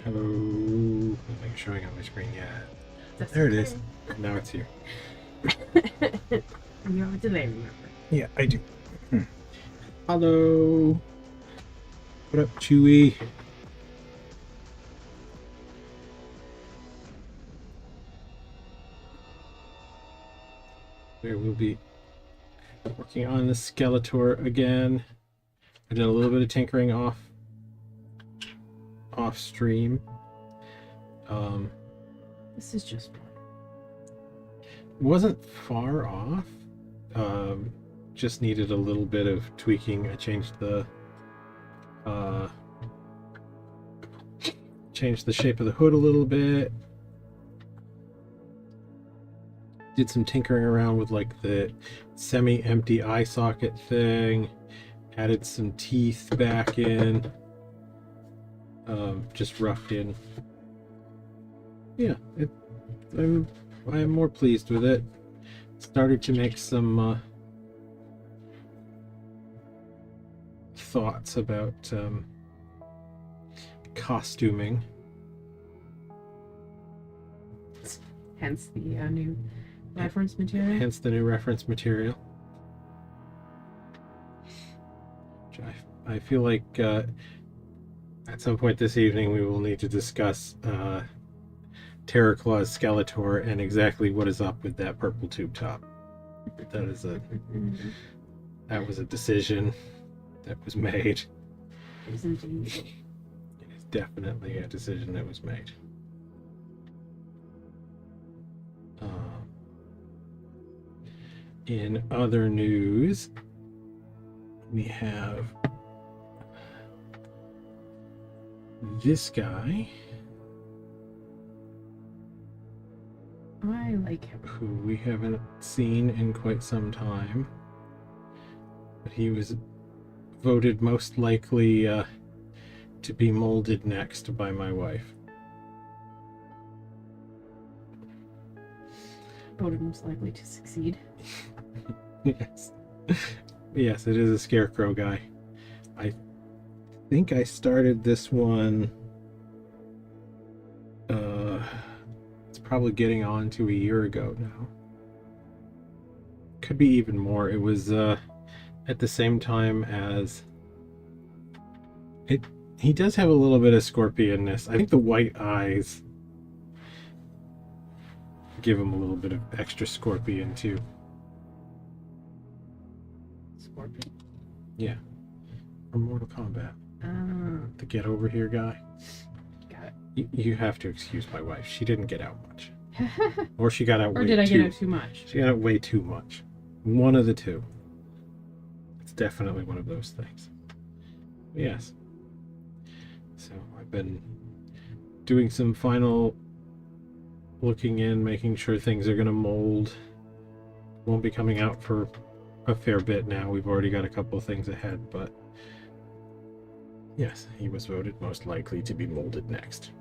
Hello. I'm not showing on my screen yet. There it is. Now it's here. You have a delay, remember? Yeah, I do. Hello. What up, Chewy? We will be working on the Skeletor again. I did a little bit of tinkering off stream. This is just one. Wasn't far off. Just needed a little bit of tweaking. I changed the shape of the hood a little bit. Did some tinkering around with like the semi-empty eye socket thing. Added some teeth back in. Just roughed in. Yeah, I'm more pleased with it. Started to make some thoughts about costuming. Hence the new reference material. Hence the new reference material. Which I feel like at some point this evening we will need to discuss Terror Claw's Skeletor and exactly what is up with that purple tube top. That is that was a decision that was made. It is indeed. It is definitely a decision that was made. In other news, we have this guy. I like him. Who we haven't seen in quite some time. But he was voted most likely to be molded next by my wife. Voted most likely to succeed. Yes. Yes, it is a scarecrow guy. I think I started this one it's probably getting on to a year ago now. Could be even more. It was at the same time as he does have a little bit of scorpionness. I think the white eyes give him a little bit of extra scorpion too. Scorpion? Yeah. From Mortal Kombat. The get over here guy. Got it. You have to excuse my wife. She didn't get out much. Or she got out or way did I too, get out too much? She got out way too much. One of the two. It's definitely one of those things. Yes. So I've been doing some final looking in, making sure things are going to mold. Won't be coming out for a fair bit now. We've already got a couple of things ahead, but yes, he was voted most likely to be molded next.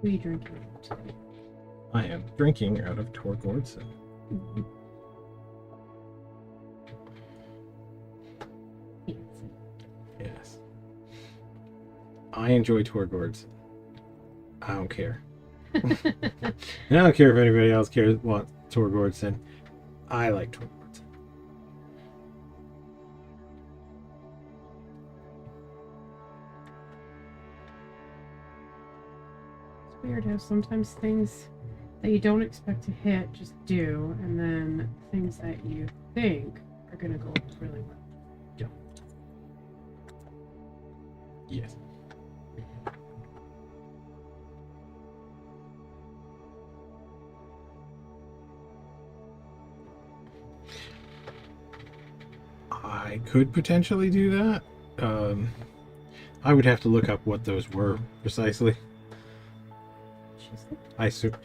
What are you drinking today? I am drinking out of Torgordson. Mm-hmm. Yes. I enjoy Torgordson. I don't care. And I don't care if anybody else wants Torgordson. I like Torgordson. It's weird how sometimes things that you don't expect to hit just do, and then things that you think are going to go really well. Yes. I could potentially do that. I would have to look up what those were precisely. She's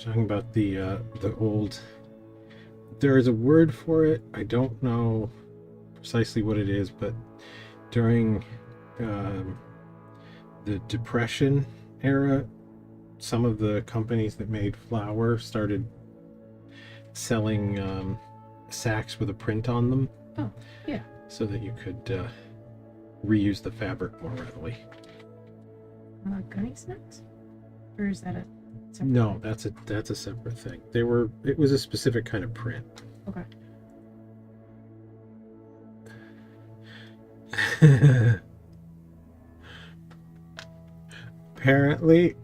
talking about the old. There is a word for it. I don't know precisely what it is, but during the Depression era, some of the companies that made flour started selling sacks with a print on them. Oh, yeah. So that you could reuse the fabric more readily. Gunny snacks? Or is that a separate No, thing? that's a separate thing. It was a specific kind of print. Okay. Apparently,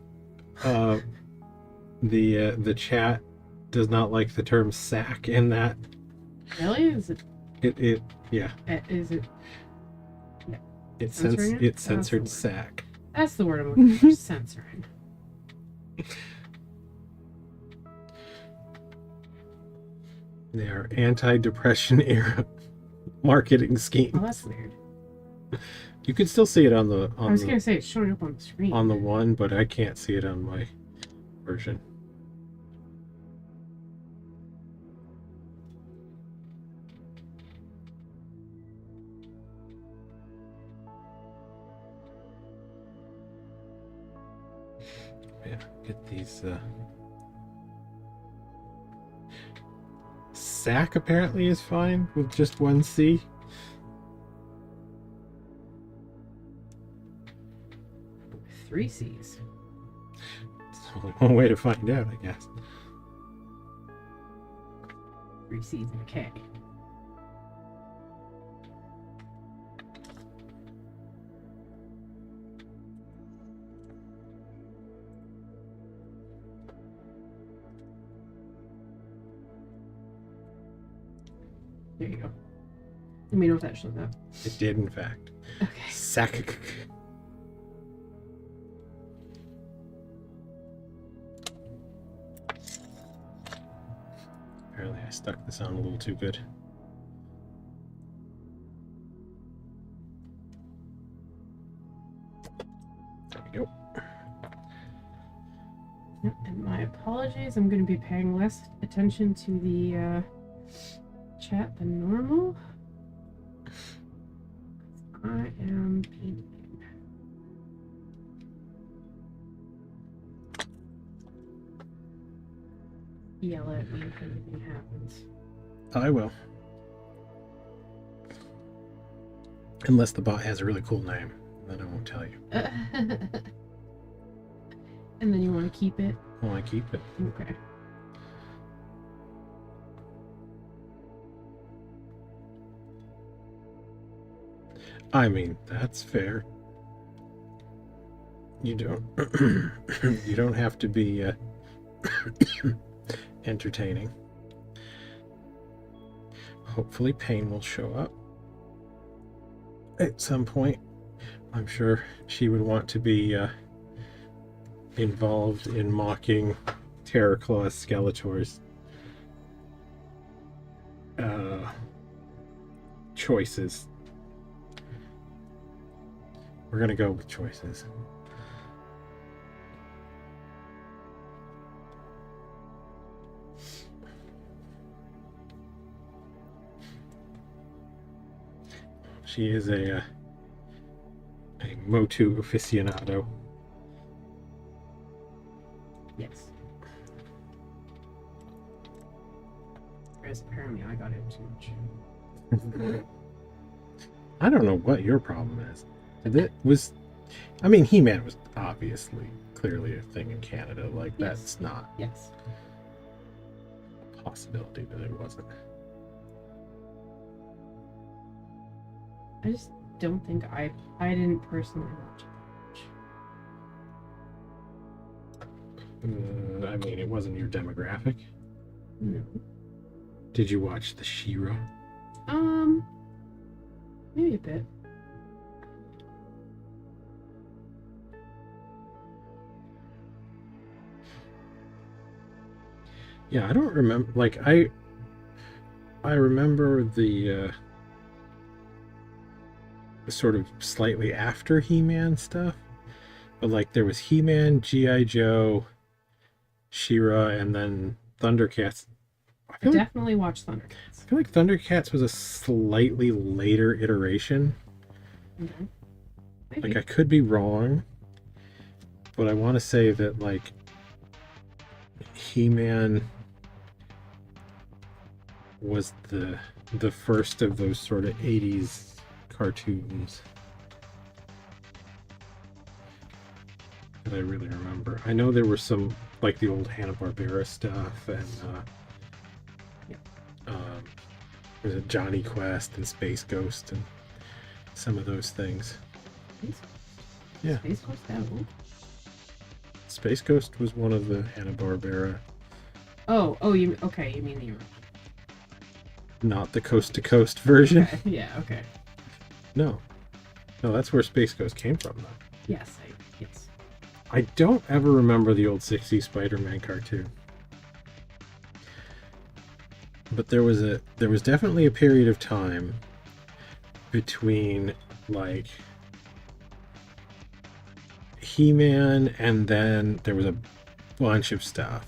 the chat does not like the term sack in that. Really? Is it? Yeah. Is it? It Censoring it? censored That's the word. sack. That's the word I'm looking for. Censoring. They are anti-depression era marketing schemes. Oh, that's weird. You can still see it on the I was gonna say it's showing up on the screen. on the one, but I can't see it on my version. Yeah, get these sack apparently is fine with just one C. Three C's. It's only one way to find out, I guess. 3 C's and a K. There you go. Let me know if that shows up. It did, in fact. Okay. Sack. Apparently I stuck this on a little too good. There we go. Yep, and my apologies. I'm going to be paying less attention to the chat than normal. I am painting. Yell at me if anything happens. I will. Unless the bot has a really cool name, then I won't tell you. And then you want to keep it? Well, I keep it. Okay. I mean, that's fair. You don't you don't have to be entertaining. Hopefully Pain will show up at some point. I'm sure she would want to be involved in mocking Terror Claw's Skeletor's choices. We're gonna go with choices. She is a MOTU aficionado. Yes. Whereas apparently I got it too much. I don't know what your problem is. I mean, He-Man was obviously, clearly a thing in Canada. Like, Yes. that's not Yes. a possibility that it wasn't. I just don't think I didn't personally watch it much. I mean, it wasn't your demographic. No. Did you watch the She-Ra? Maybe a bit. Yeah, I don't remember. Like, I remember the sort of slightly after He-Man stuff, but like there was He-Man, G.I. Joe, She-Ra, and then Thundercats. I definitely watched Thundercats. I feel like Thundercats was a slightly later iteration. Okay. Maybe. Like, I could be wrong, but I want to say that like He-Man was the first of those sort of 80s cartoons that I really remember. I know there were some like the old Hanna-Barbera stuff, and there's a Johnny Quest and Space Ghost and some of those things. Yeah. Space Ghost that old? Space Ghost was one of the Hanna-Barbera. Oh, you mean the original. Not the coast-to-coast version. Okay. Yeah, okay. No, that's where Space Ghost came from, though. Yes. I don't ever remember the old 60s Spider-Man cartoon. But there was definitely a period of time between like He-Man and then there was a bunch of stuff.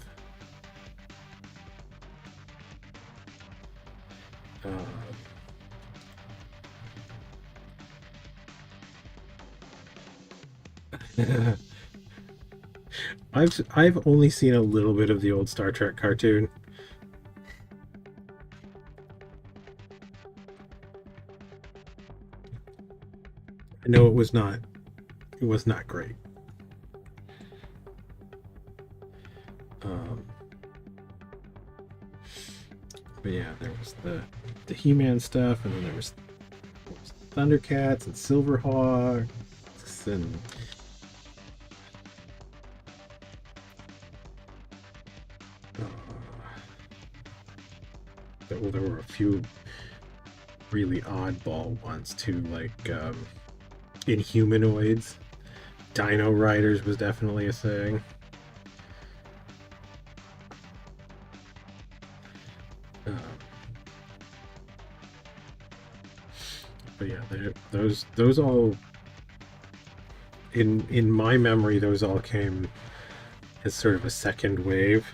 I've only seen a little bit of the old Star Trek cartoon. I know it was not great. But yeah, there was the He-Man stuff, and then there was Thundercats and Silverhawks and there were a few really oddball ones too, like Inhumanoids. Dino Riders was definitely a thing. But yeah, those all in my memory, those all came as sort of a second wave.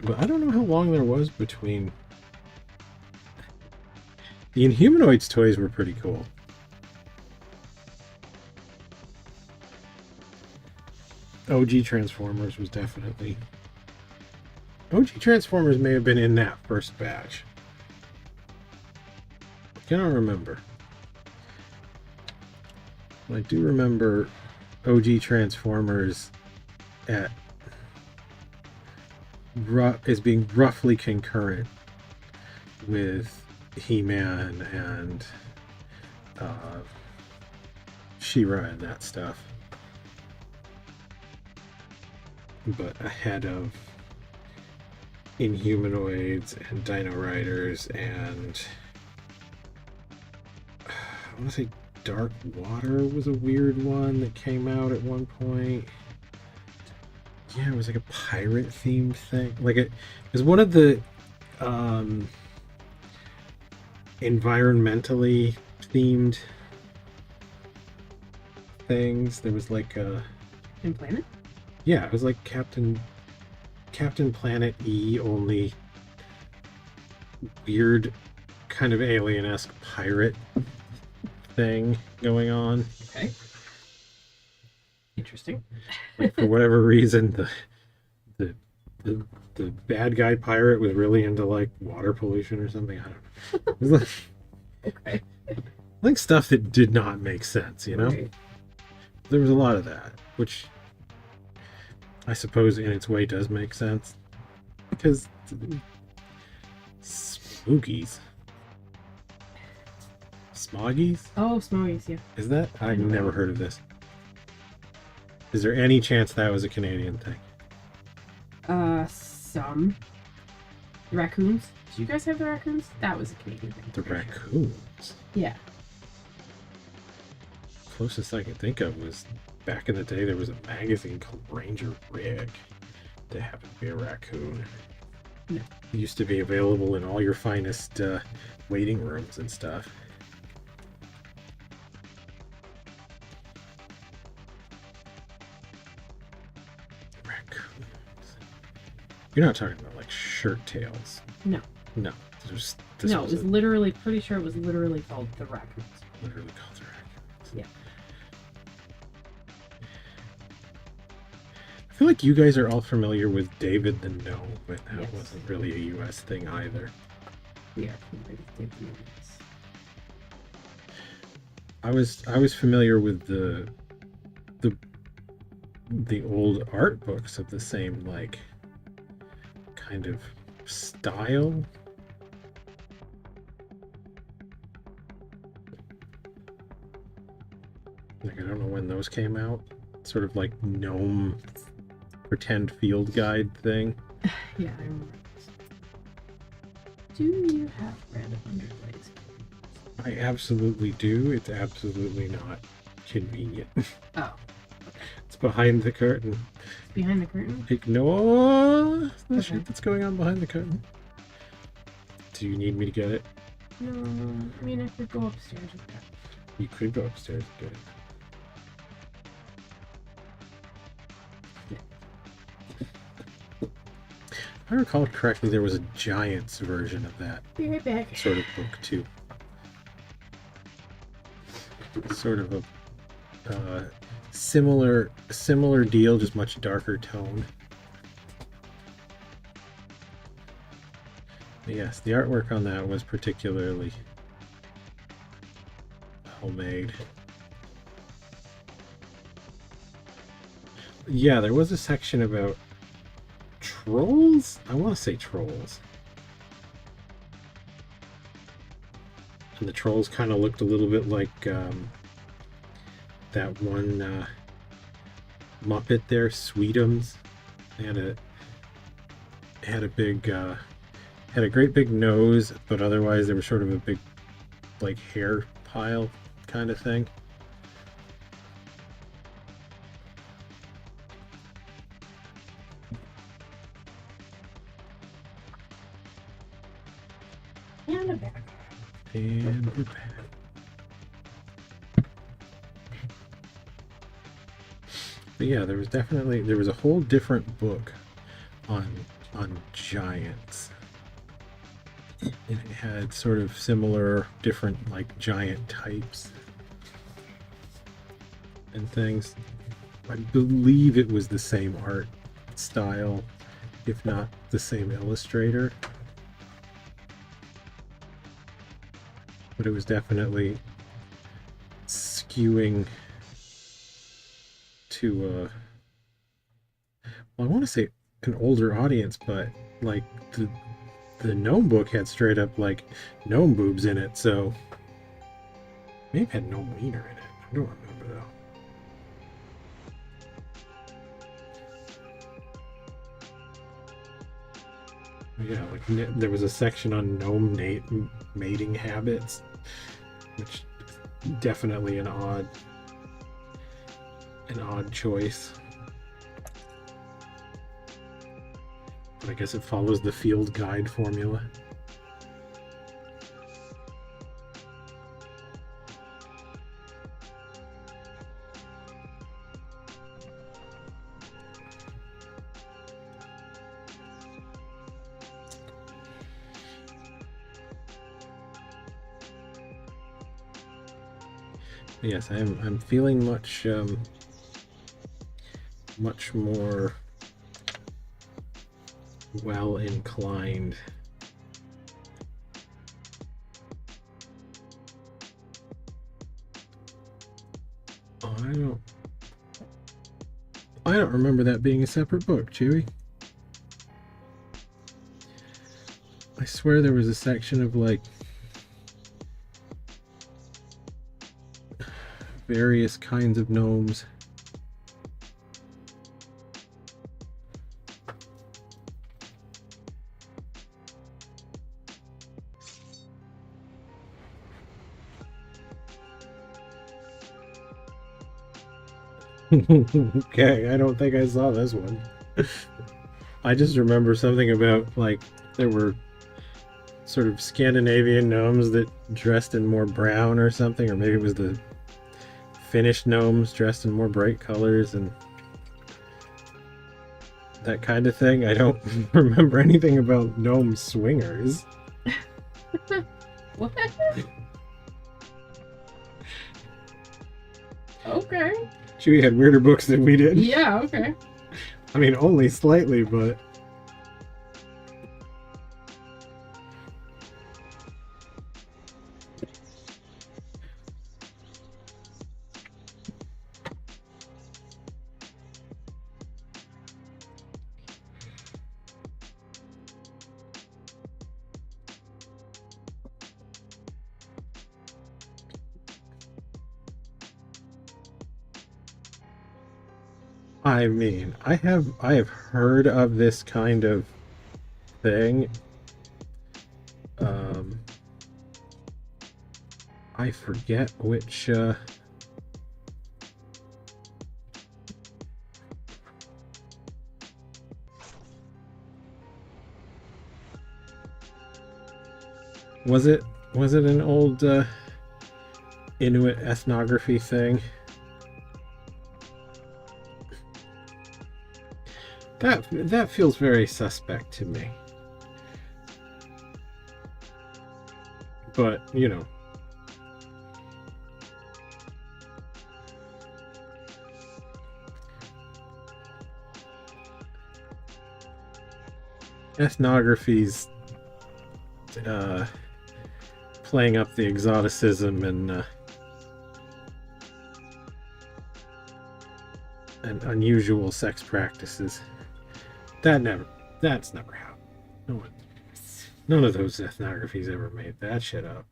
But I don't know how long there was between. The Inhumanoids toys were pretty cool. OG Transformers was definitely. OG Transformers may have been in that first batch. I cannot remember. I do remember OG Transformers as being roughly concurrent with He-Man and She-Ra and that stuff, but ahead of Inhumanoids and Dino Riders and I want to say Dark Water was a weird one that came out at one point. Yeah, it was like a pirate themed thing. Like it was one of the environmentally themed things. There was like a In Planet? Yeah, it was like Captain Planet E, only weird kind of alien-esque pirate thing going on. Okay. Interesting. Like for whatever reason, the bad guy pirate was really into like water pollution or something. I don't know. It was like, Okay. like stuff that did not make sense, you know? Right. There was a lot of that, which I suppose in its way does make sense. Because spookies. Smoggies? Oh, Smogies, yeah. Is that? I've never heard of this. Is there any chance that was a Canadian thing? Some. The raccoons. Did you guys have the raccoons? That was a Canadian thing. The for sure. raccoons. Yeah. Closest I can think of was back in the day there was a magazine called Ranger Rig that happened to be a raccoon. No. It used to be available in all your finest waiting rooms and stuff. Raccoons. You're not talking about like shirt tails. No. No. It was literally, pretty sure it was literally called the raccoons. Literally called the raccoons. Yeah. I feel like you guys are all familiar with David the Gnome, but that Yes. wasn't really a US thing either. We are familiar with David Gnomes. I was familiar with the old art books of the same like kind of style. Like I don't know when those came out. Sort of like gnome pretend field guide thing. Yeah, I remember this. Do you have red underlays? I absolutely do. It's absolutely not convenient. Oh, It's behind the curtain. it's behind the curtain? Ignore the Okay. shit that's going on behind the curtain. Do you need me to get it? No, I mean, I could go upstairs with that. You could go upstairs and get it. If I recall correctly, there was a Giants version of that Be right back. sort of book too. Sort of a similar deal, just much darker tone. But yes, the artwork on that was particularly homemade. Yeah, there was a section about trolls? I want to say trolls. And the trolls kind of looked a little bit like that one Muppet there, Sweetums. They had a big had a great big nose, but otherwise they were sort of a big like hair pile kind of thing. And a back. And we're back. But yeah, there was a whole different book on giants. And it had sort of similar different like giant types and things. I believe it was the same art style, if not the same illustrator. But it was definitely skewing to well, I want to say an older audience, but like the gnome book had straight up like gnome boobs in it, so maybe it had gnome wiener in it. I don't remember though. Yeah, like there was a section on gnome mating habits, which is definitely an odd choice. But I guess it follows the field guide formula. Yes, I'm feeling much more well inclined. Oh, I don't remember that being a separate book, Chewy. I swear there was a section of like various kinds of gnomes. Okay, I don't think I saw this one. I just remember something about like there were sort of Scandinavian gnomes that dressed in more brown or something, or maybe it was the Finnish gnomes dressed in more bright colors and that kind of thing. I don't remember anything about gnome swingers. What? Okay. Chewie had weirder books than we did. Yeah, okay. I mean, only slightly, but... I mean, I have heard of this kind of thing. I forget which was it an old Inuit ethnography thing? That feels very suspect to me. But, you know. Ethnography's playing up the exoticism and unusual sex practices. That's never happened. None of those ethnographies ever made that shit up.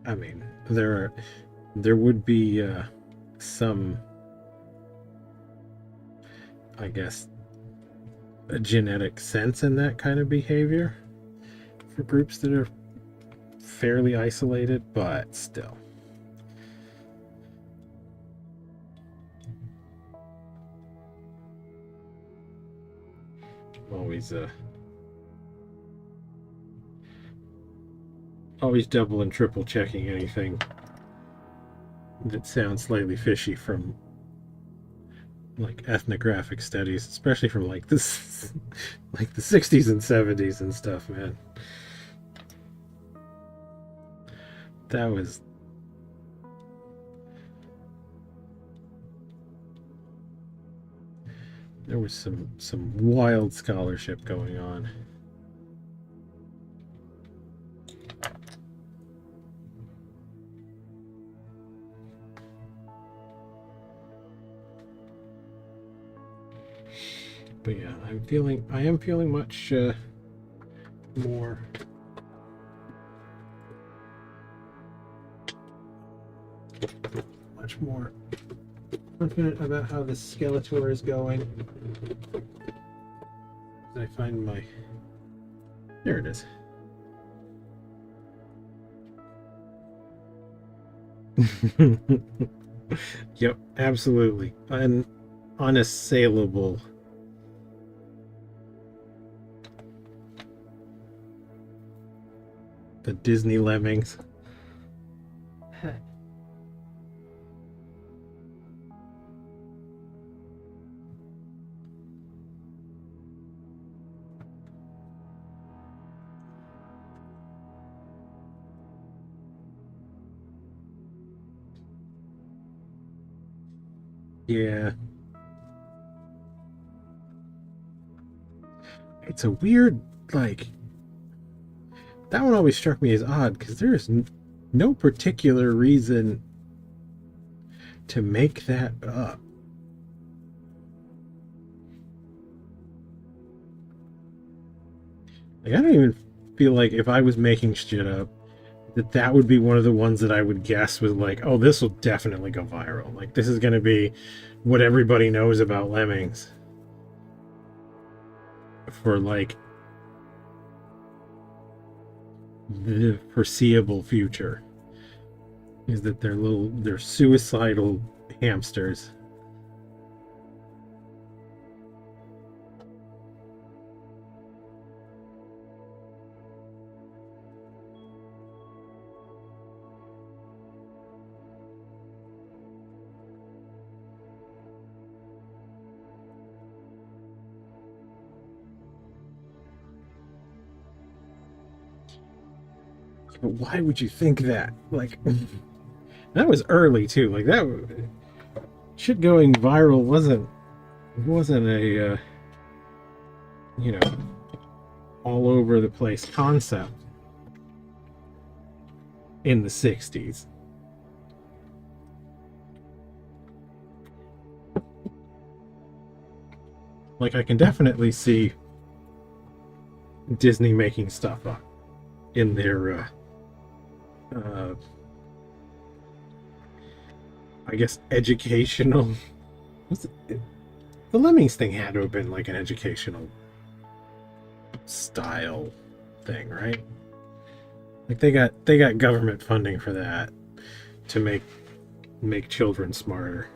I mean, there would be some, I guess, a genetic sense in that kind of behavior for groups that are fairly isolated, but still. Always double and triple checking anything that sounds slightly fishy from like ethnographic studies, especially from like this like the 60s and 70s and stuff, man. There was some wild scholarship going on. But yeah, I am feeling much more confident about how this Skeletor is going. I find my... There it is. Yep, absolutely. An unassailable. The Disney lemmings. Yeah. It's a weird, like... That one always struck me as odd, because there is no particular reason to make that up. Like, I don't even feel like if I was making shit up, that would be one of the ones that I would guess was like, oh, this will definitely go viral. Like, this is going to be what everybody knows about lemmings for, like, the foreseeable future. is that they're suicidal hamsters. But why would you think that? Like, that was early too. Like that shit going viral wasn't a you know, all over the place concept in the 60s. Like, I can definitely see Disney making stuff up in their I guess educational. The Lemmings thing had to have been like an educational style thing, right? Like they got government funding for that to make children smarter.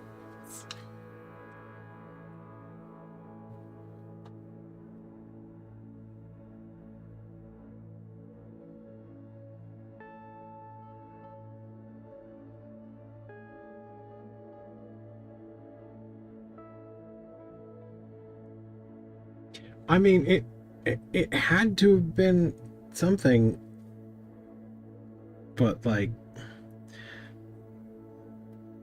I mean, it had to have been something, but like,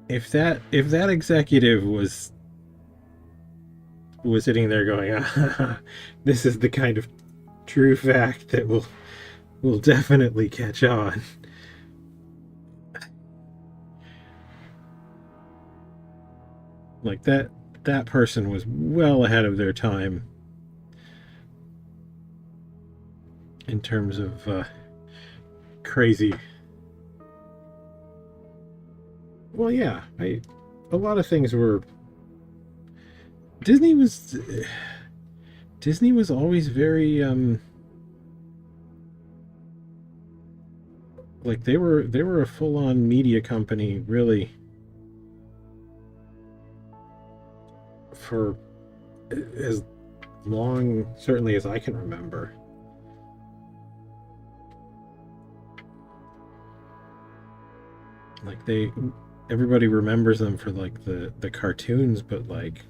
if that executive was sitting there going, ah, this is the kind of true fact that will definitely catch on. Like that person was well ahead of their time in terms of crazy. Well, yeah, a lot of things were. Disney was always very like they were a full-on media company, really, for as long, certainly, as I can remember. Like everybody remembers them for like the cartoons, but like,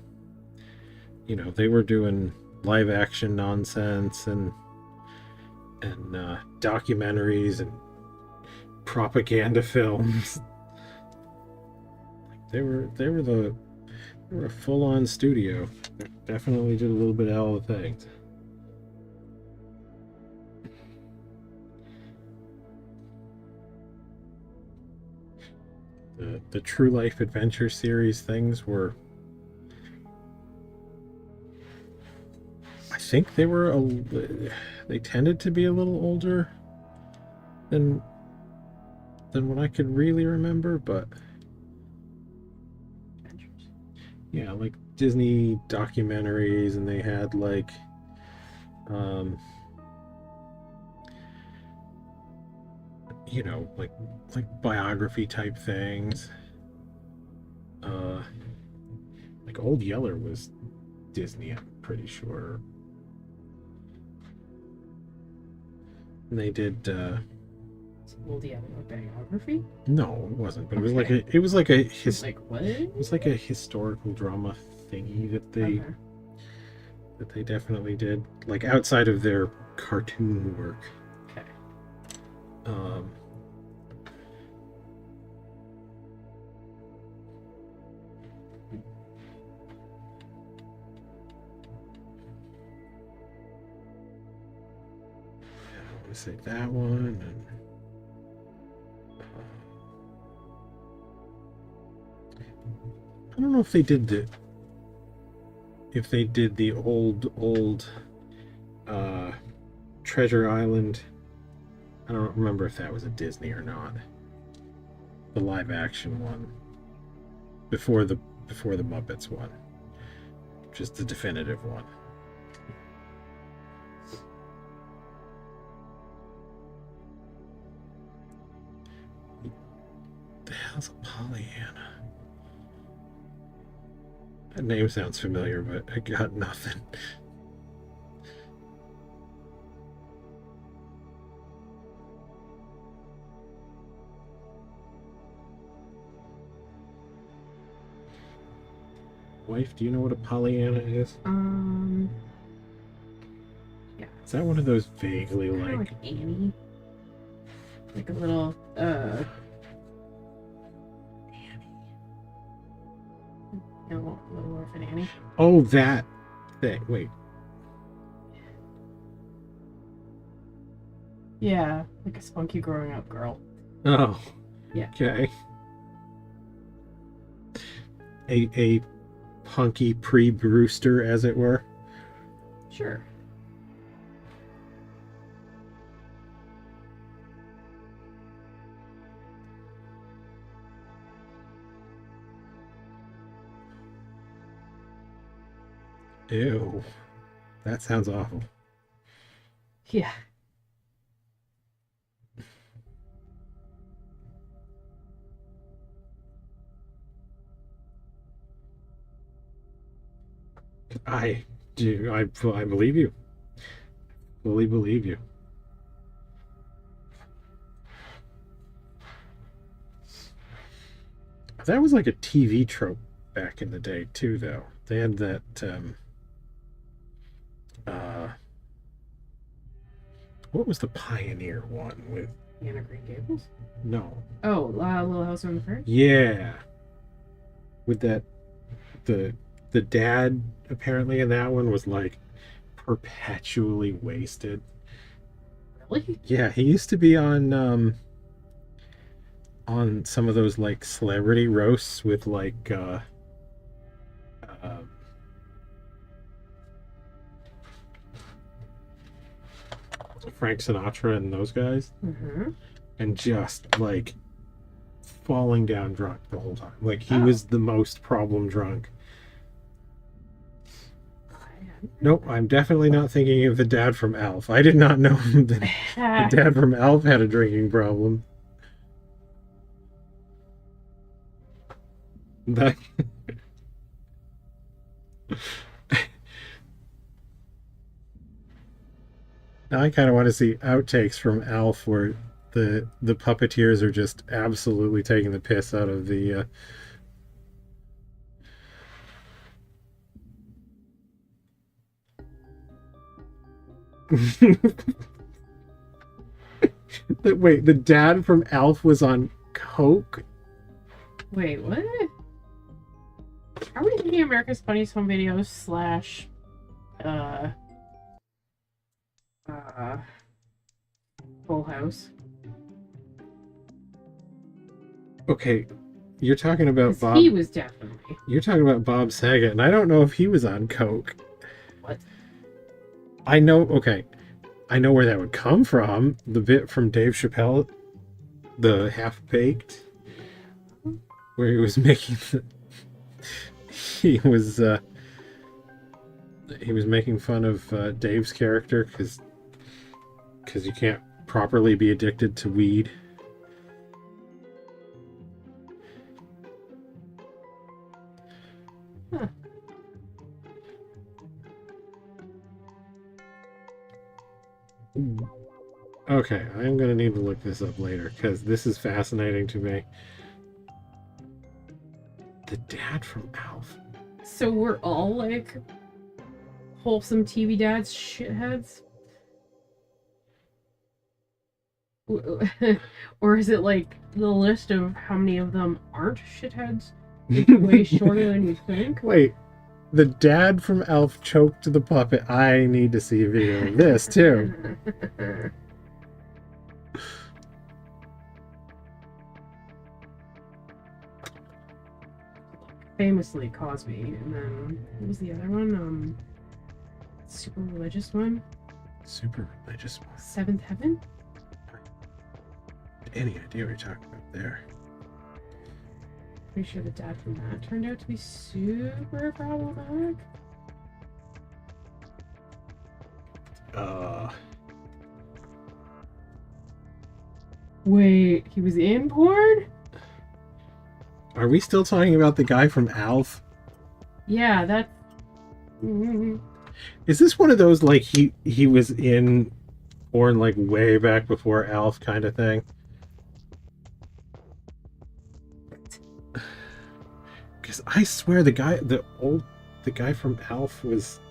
you know, they were doing live action nonsense and documentaries and propaganda films. Like they were a full-on studio. Definitely did a little bit of all the things. The True Life Adventure series things were, I think they tended to be a little older than what I could really remember, but yeah, like Disney documentaries, and they had like you know, like biography type things. Like Old Yeller was Disney, I'm pretty sure. And they did Old Yeller biography? no, it wasn't, but it was Okay. like it was like a Like what? it was like a historical drama thingy that they definitely did, like outside of their cartoon work. Okay. I want to say that one, and I don't know if they did the old Treasure Island. I don't remember if that was a Disney or not. The live action one before the Muppets one, just the definitive one. the hell's a Pollyanna? That name sounds familiar, but I got nothing. Wife, do you know what a Pollyanna is? Yeah. Is that one of those vaguely Kinda like Annie? Like a little, Annie. No, Little Orphan Annie. Oh, that thing. Wait. Yeah, like a spunky growing up girl. Oh. Yeah. Okay. A punky pre-Brewster, as it were. Sure. Ew. That sounds awful. Yeah. I do. I believe you. Fully believe you. That was like a TV trope back in the day too, though. They had that. What was the Pioneer one with? Anna Green Gables? No. Oh, Little House on the Prairie? Yeah. With that, the dad apparently in that one was like perpetually wasted. Really? Yeah, he used to be on some of those like celebrity roasts with like Frank Sinatra and those guys, Mm-hmm. and just like falling down drunk the whole time. Like he Oh. was the most problem drunk. Nope, I'm definitely not thinking of the dad from Alf. I did not know that the dad from Alf had a drinking problem. That now I kind of want to see outtakes from Alf where the puppeteers are just absolutely taking the piss out of the Wait, the dad from Alf was on coke? Wait, what? Are we thinking America's Funniest Home Videos slash Full House? Okay, you're talking about 'Cause Bob. he was definitely. You're talking about Bob Saget, and I don't know if he was on coke. What? I know. Okay, I know where that would come from. The bit from Dave Chappelle, the Half Baked, where he was making he was making fun of Dave's character because you can't properly be addicted to weed. Huh. Okay, I'm gonna need to look this up later because this is fascinating to me. The dad from Alf. So we're all like wholesome TV dads shitheads? Or is it like the list of how many of them aren't shitheads is way shorter than you think? Wait, the dad from Alf choked the puppet. I need to see a video of this too. Famously Cosby, and then what was the other one? Super religious one? Super religious one. Seventh Heaven? Any idea what you're talking about there? Pretty sure the dad from that turned out to be super problematic. Wait, he was in porn? Are we still talking about the guy from Alf? Yeah, that's. Mm, Is this one of those like he was in porn like way back before Alf kind of thing? Because I swear the guy from Alf was.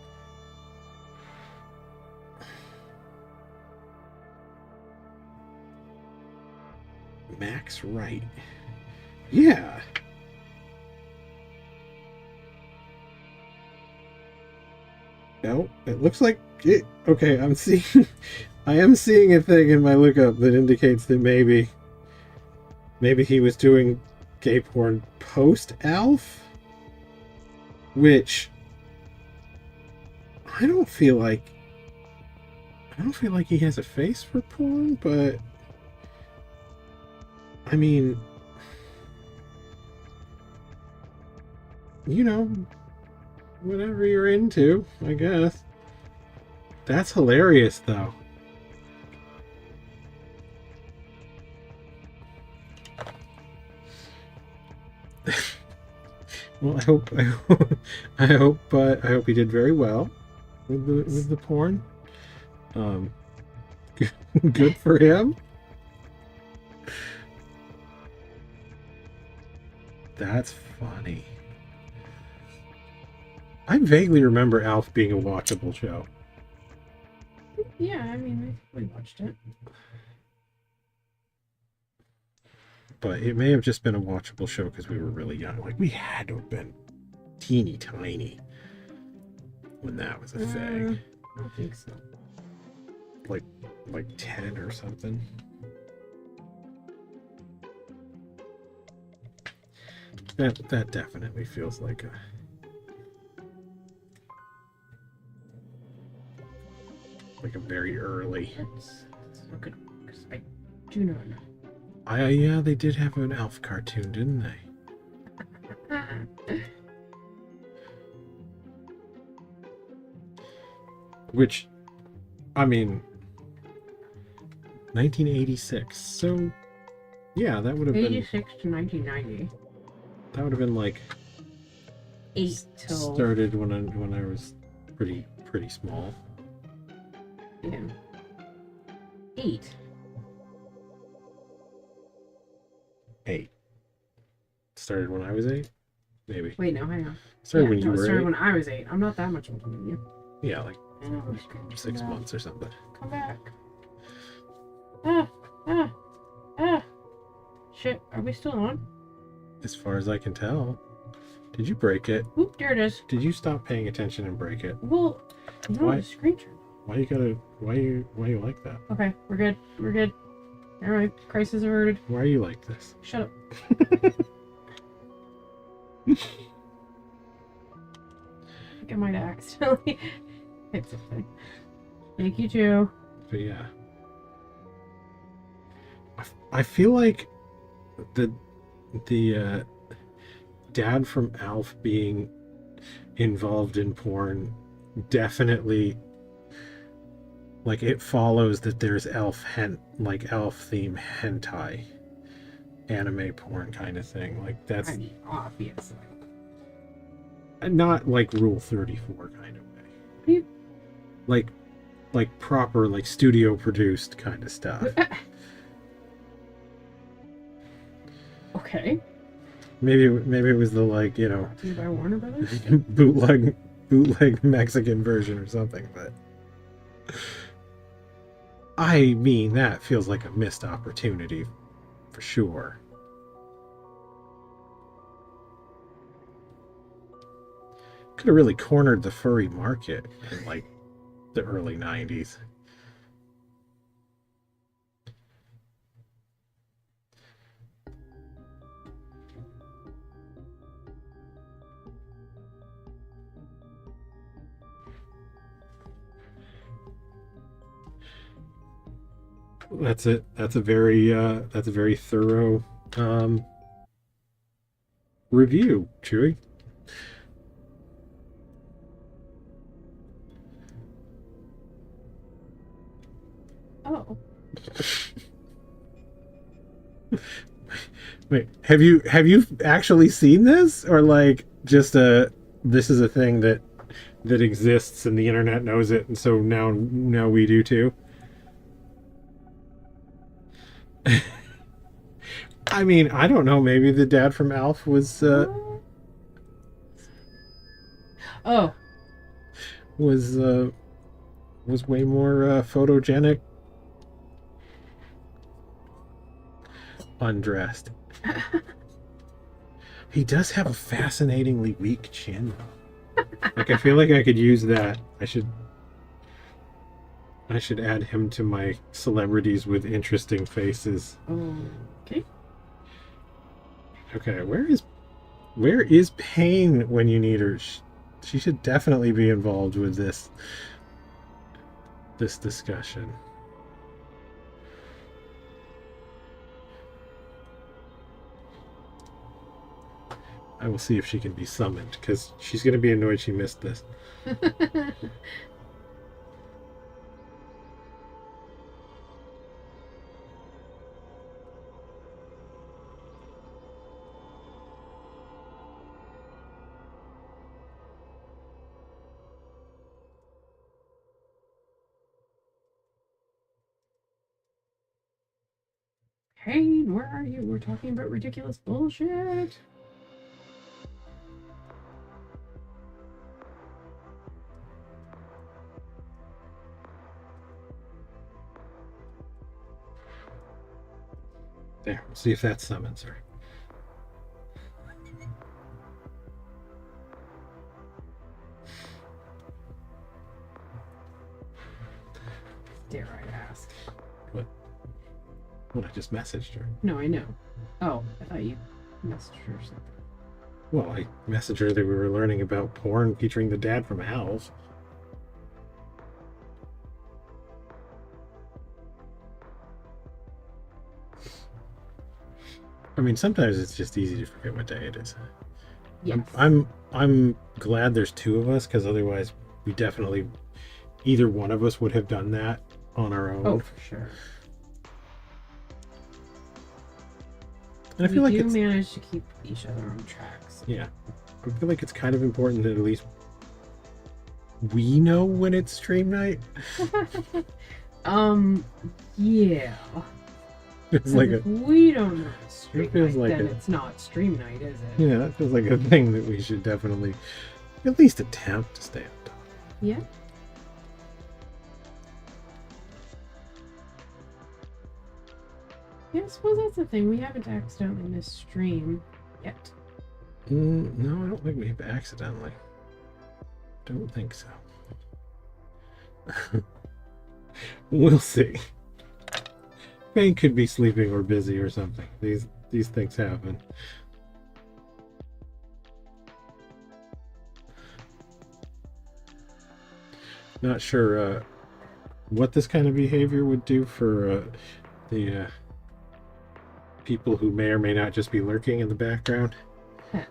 Max Wright. Yeah. No, it looks like it. Okay, I'm seeing. I am seeing a thing in my lookup that indicates that maybe he was doing gay porn post Alf, which I don't feel like. I don't feel like he has a face for porn, but I mean, you know, whatever you're into, I guess. That's hilarious, though. Well, I hope he did very well with the porn. Good for him. That's funny. I vaguely remember Alf being a watchable show. yeah, I mean, we watched it. But it may have just been a watchable show because we were really young. Like, we had to have been teeny tiny when that was a thing. I don't think so. Like 10 or something. That definitely feels like a very early. Let's look it up because I do not know. Yeah, they did have an Alf cartoon, didn't they? Which, I mean, 1986. So, yeah, that would have been 86 to 1990. That would have been like 8 till started when I was pretty small. yeah. 8. 8. Started when I was 8, maybe. Wait, no, hang on. Started when you it were started 8. when I was 8. I'm not that much older than you. Yeah, like Oh, 6 months or something. Come back. Ah. Shit, are we still on? As far as I can tell. Did you break it? Oop, there it is. Did you stop paying attention and break it? Well, no, Why? the screen turned. Why you like that? Okay, we're good. Alright, crisis averted. Why are you like this? Shut up. I think I might have accidentally hit something. Thank you too. But yeah. I feel like the dad from Alf being involved in porn definitely, like, it follows that there's elf theme hentai anime porn kind of thing. Like, that's I mean, obviously. not like Rule 34 kind of way. Like proper, like, studio produced kind of stuff. Okay. Maybe it was the, like, you know, Do you buy Warner Brothers? bootleg Mexican version or something, but I mean, that feels like a missed opportunity for sure. Could have really cornered the furry market in like the early 90s. That's it. That's a very thorough review, Chewy. Oh. Wait, have you actually seen this, or like just this is a thing that exists and the internet knows it, and so now we do too? I mean, I don't know. Maybe the dad from Alf Oh, was uh, was way more photogenic undressed. He does have a fascinatingly weak chin. Like I feel like I could use that. I should add him to my celebrities with interesting faces. okay. Okay, where is Pain when you need her? She should definitely be involved with this discussion. I will see if she can be summoned, because she's going to be annoyed she missed this. Kane, where are you? We're talking about ridiculous bullshit. There, we'll see if that summons her. Dare I ask? What? Well, I just messaged her. No, I know. Oh, I thought you messaged her or something. Well, I messaged her that we were learning about porn featuring the dad from Alf. I mean, sometimes it's just easy to forget what day it is. Yes. I'm glad there's two of us, because otherwise we definitely either one of us would have done that on our own. Oh, for sure. And I feel like we do it's manage to keep each other on track. So. yeah. I feel like it's kind of important that at least we know when it's stream night. Yeah. It's like if we don't know it's stream it feels night, like then a- it's not stream night, is it? yeah, it feels like a thing that we should definitely at least attempt to stay on top. Yeah. Yeah, I suppose that's the thing. We haven't accidentally missed stream yet. No, I don't think we've accidentally. Don't think so. We'll see. Bane could be sleeping or busy or something. These things happen. Not sure what this kind of behavior would do for the people who may or may not just be lurking in the background. Huh.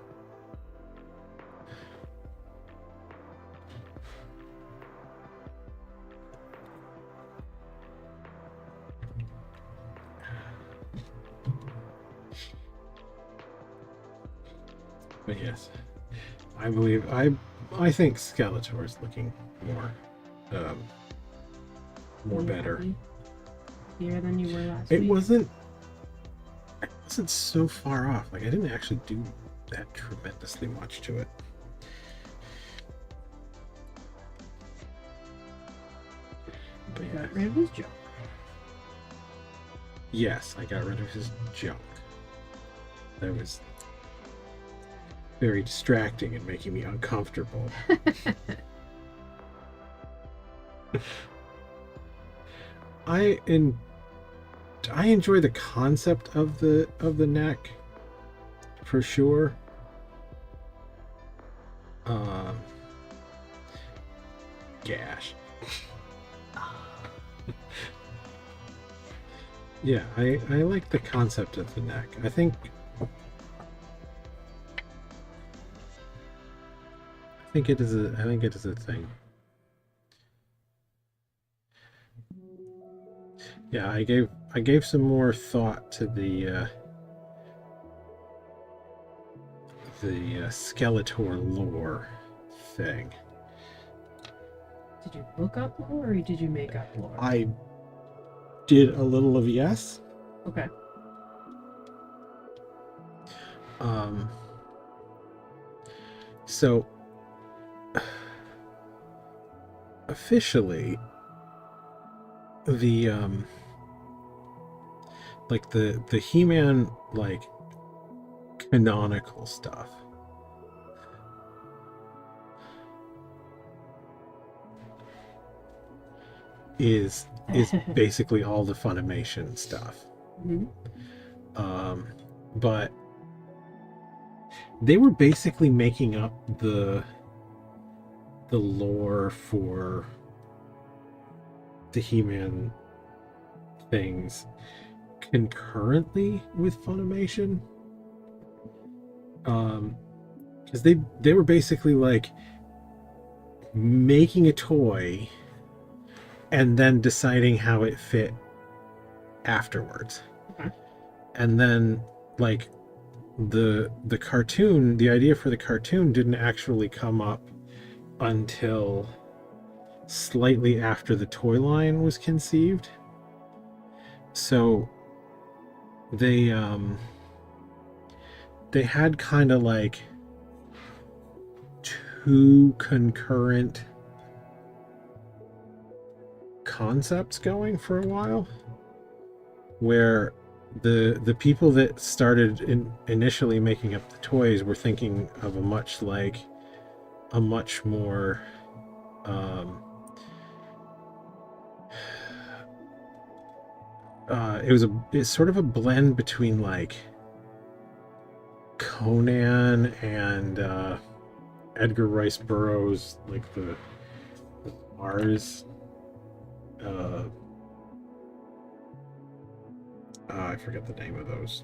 But yes, I believe I think Skeletor is looking more better. Happier than you were last It week. wasn't so far off. Like I didn't actually do that tremendously much to it. But You yeah. got rid of his junk. Yes, I got rid of his junk. That was very distracting and making me uncomfortable. I enjoy the concept of the neck for sure. Gash. Yeah, I like the concept of the neck. I think it is a thing. Yeah, I gave some more thought to the Skeletor lore thing. Did you look up lore or did you make up lore? I did a little of yes. Okay. So officially the like the He-Man like canonical stuff is basically all the Funimation stuff. But they were basically making up the lore for the He-Man things concurrently with Funimation, because they were basically like making a toy and then deciding how it fit afterwards. Okay. And then like the cartoon, the idea for the cartoon didn't actually come up until slightly after the toy line was conceived. So they had kind of like two concurrent concepts going for a while, where the people that started initially making up the toys were thinking of a much more it's sort of a blend between like Conan and Edgar Rice Burroughs, like the Mars. I forget the name of those.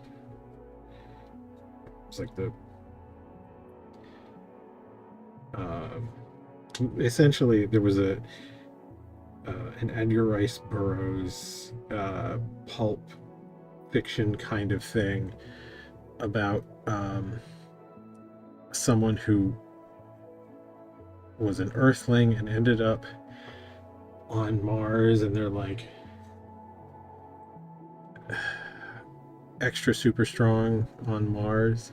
It's like the essentially there was an Edgar Rice Burroughs pulp fiction kind of thing about someone who was an Earthling and ended up on Mars, and they're like extra super strong on Mars,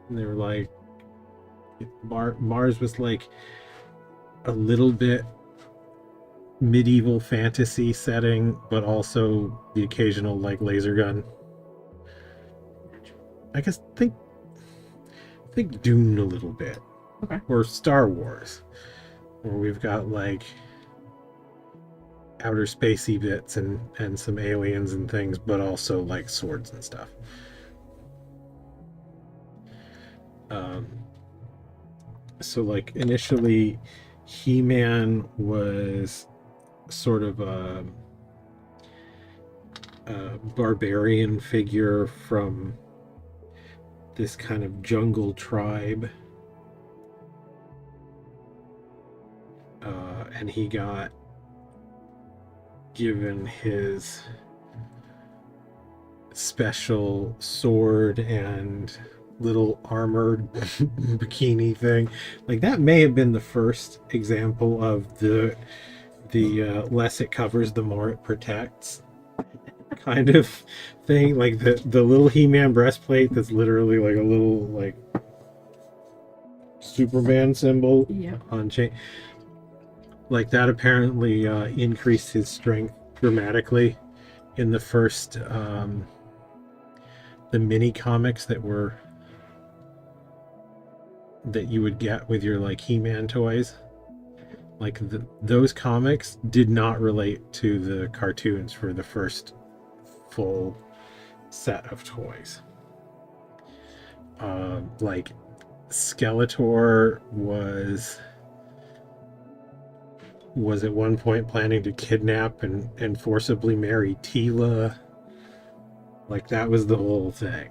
and they were like Mars was like a little bit medieval fantasy setting, but also the occasional like laser gun. I guess think Dune a little bit. Okay. Or Star Wars, where we've got like outer spacey bits and some aliens and things, but also like swords and stuff. So like initially He-Man was sort of a barbarian figure from this kind of jungle tribe, and he got given his special sword and little armored bikini thing. Like that may have been the first example of the less it covers, the more it protects kind of thing. Like the little He-Man breastplate that's literally like a little like Superman symbol on chain. Like that apparently increased his strength dramatically in the first the mini comics that you would get with your like He-Man toys. Like those comics did not relate to the cartoons for the first full set of toys. Like Skeletor was at one point planning to kidnap and forcibly marry Tila. Like that was the whole thing.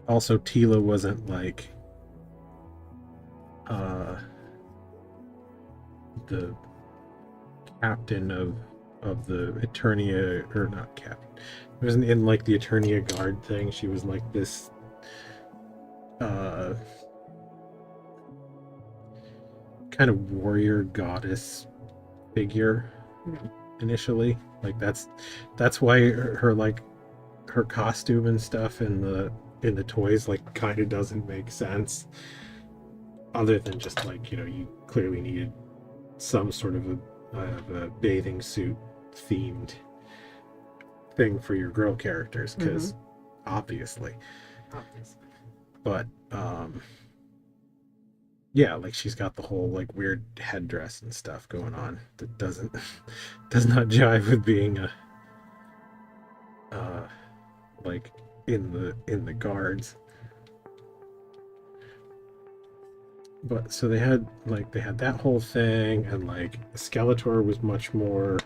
Also, Tila wasn't like the captain of the Eternia, or not captain. It wasn't in like the Eternia guard thing. She was like this kind of warrior goddess figure initially. Like that's why her like her costume and stuff in the toys like kind of doesn't make sense, other than just like, you know, you clearly needed some sort of a bathing suit themed thing for your girl characters, because obviously. But yeah, like she's got the whole like weird headdress and stuff going on that does not jive with being a like in the guards. But so they had that whole thing, and like Skeletor was much more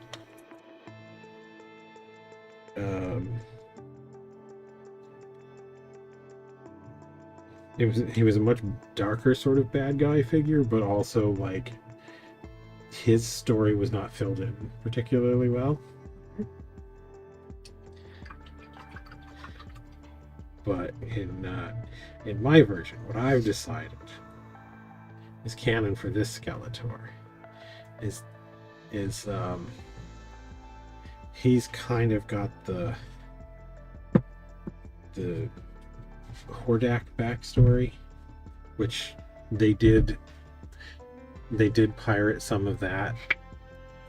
he was a much darker sort of bad guy figure, but also like his story was not filled in particularly well. But in my version, what I've decided is canon for this Skeletor is he's kind of got the Hordak backstory, which they did pirate some of that.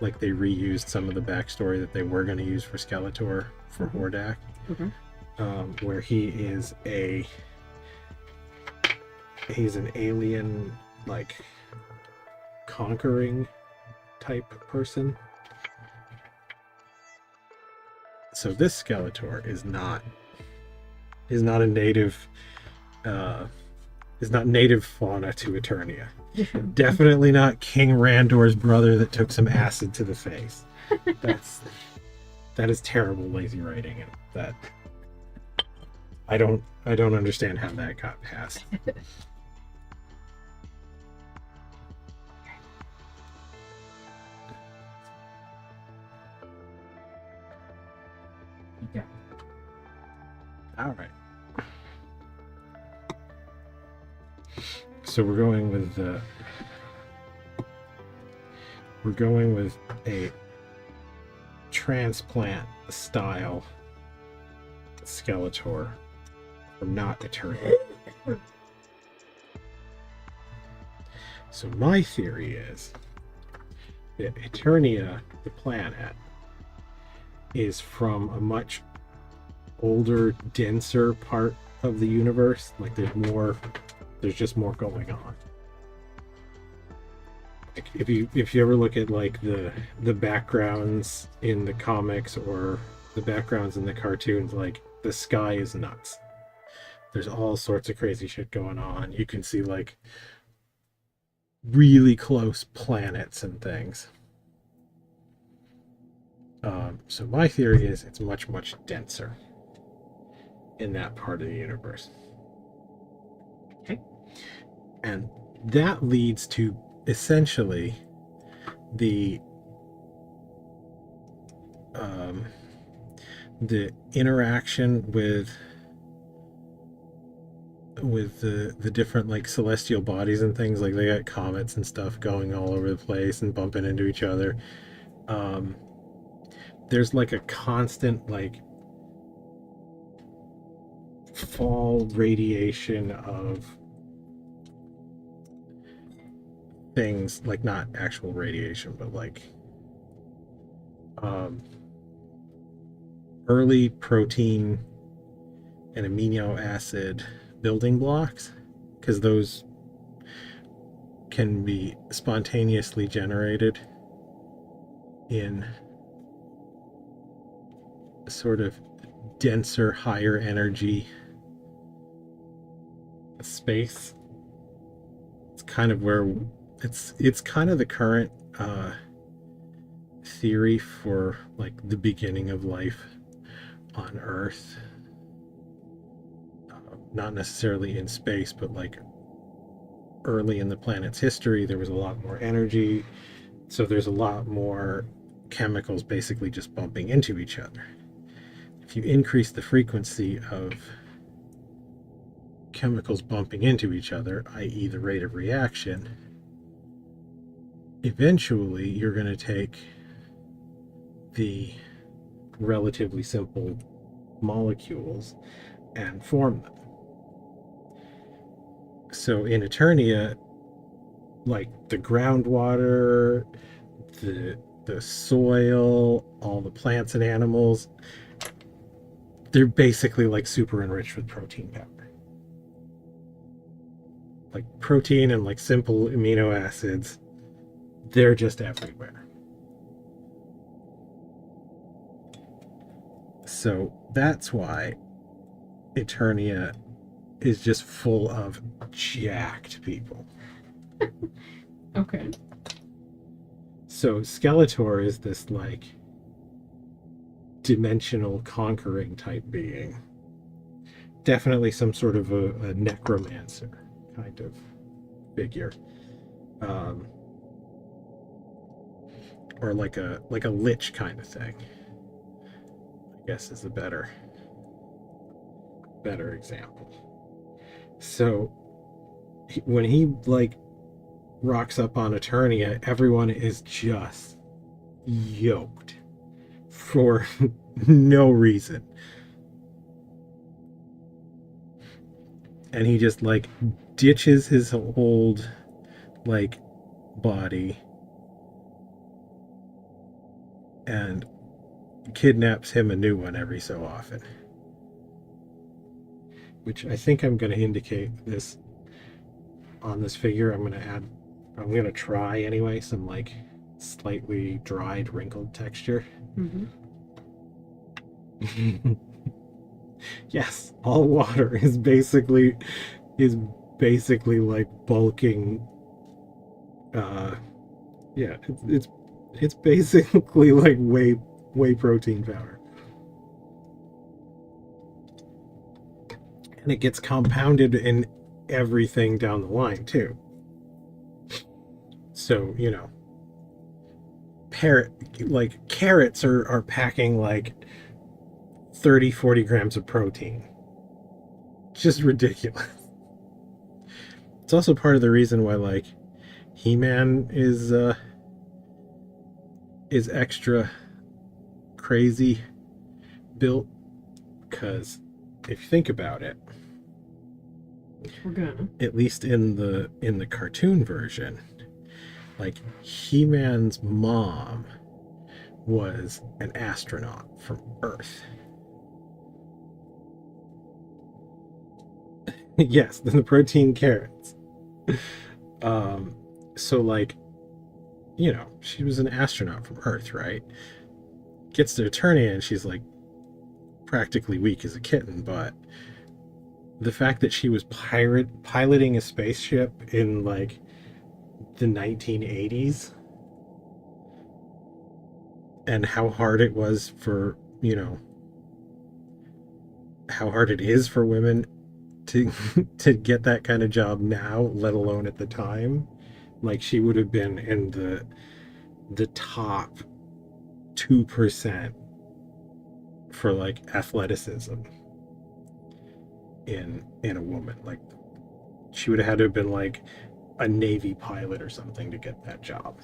Like they reused some of the backstory that they were going to use for Skeletor for Hordak, where he's an alien, like conquering type person. So this Skeletor is not a native is not native fauna to Eternia. Definitely not King Randor's brother that took some acid to the face. That is terrible lazy writing, and that I don't understand how that got passed. Yeah. All right. So we're going with a transplant style Skeletor from not Eternia. So my theory is that Eternia, the planet, is from a much older, denser part of the universe. Like there's just more going on. Like if you ever look at like the backgrounds in the comics or the backgrounds in the cartoons, like the sky is nuts. There's all sorts of crazy shit going on. You can see like really close planets and things. So my theory is it's much, much denser in that part of the universe. Okay. And that leads to essentially the interaction with the different like celestial bodies and things. Like they got comets and stuff going all over the place and bumping into each other. There's like a constant like fall radiation of things, like not actual radiation, but like early protein and amino acid building blocks, because those can be spontaneously generated in a sort of denser, higher energy space. It's kind of where it's kind of the current theory for like the beginning of life on Earth. Not necessarily in space, but like early in the planet's history, there was a lot more energy. So there's a lot more chemicals basically just bumping into each other. If you increase the frequency of chemicals bumping into each other, i.e. the rate of reaction, eventually you're going to take the relatively simple molecules and form them. So in Eternia, like the groundwater, the soil, all the plants and animals, they're basically like super enriched with protein powder. Like protein and like simple amino acids, they're just everywhere. So that's why Eternia is just full of jacked people. Okay. So Skeletor is this like dimensional conquering type being. Definitely some sort of a necromancer kind of figure. Or like a lich kind of thing. I guess is a better example. So when he like rocks up on Eternia, everyone is just yoked for no reason. And he just like ditches his old like body and kidnaps him a new one every so often. Which I think I'm going to indicate this on this figure. I'm going to try anyway some like slightly dried, wrinkled texture. Mm-hmm. Yes, all water is basically like bulking. Yeah, it's basically like whey protein powder, and it gets compounded in everything down the line too. So carrots are packing like 30-40 grams of protein. Just ridiculous. It's also part of the reason why like He-Man is extra crazy built, because if you think about it, We're gonna. at least in the cartoon version, like He-Man's mom was an astronaut from Earth. Yes, the protein carrots. So like, she was an astronaut from Earth, right? Gets to Eternia and she's like practically weak as a kitten, but the fact that she was piloting a spaceship in like the 1980s, and how hard it was for, how hard it is for women to to get that kind of job now, let alone at the time. Like she would have been in the top 2% for like athleticism in a woman. Like she would have had to have been like a Navy pilot or something to get that job.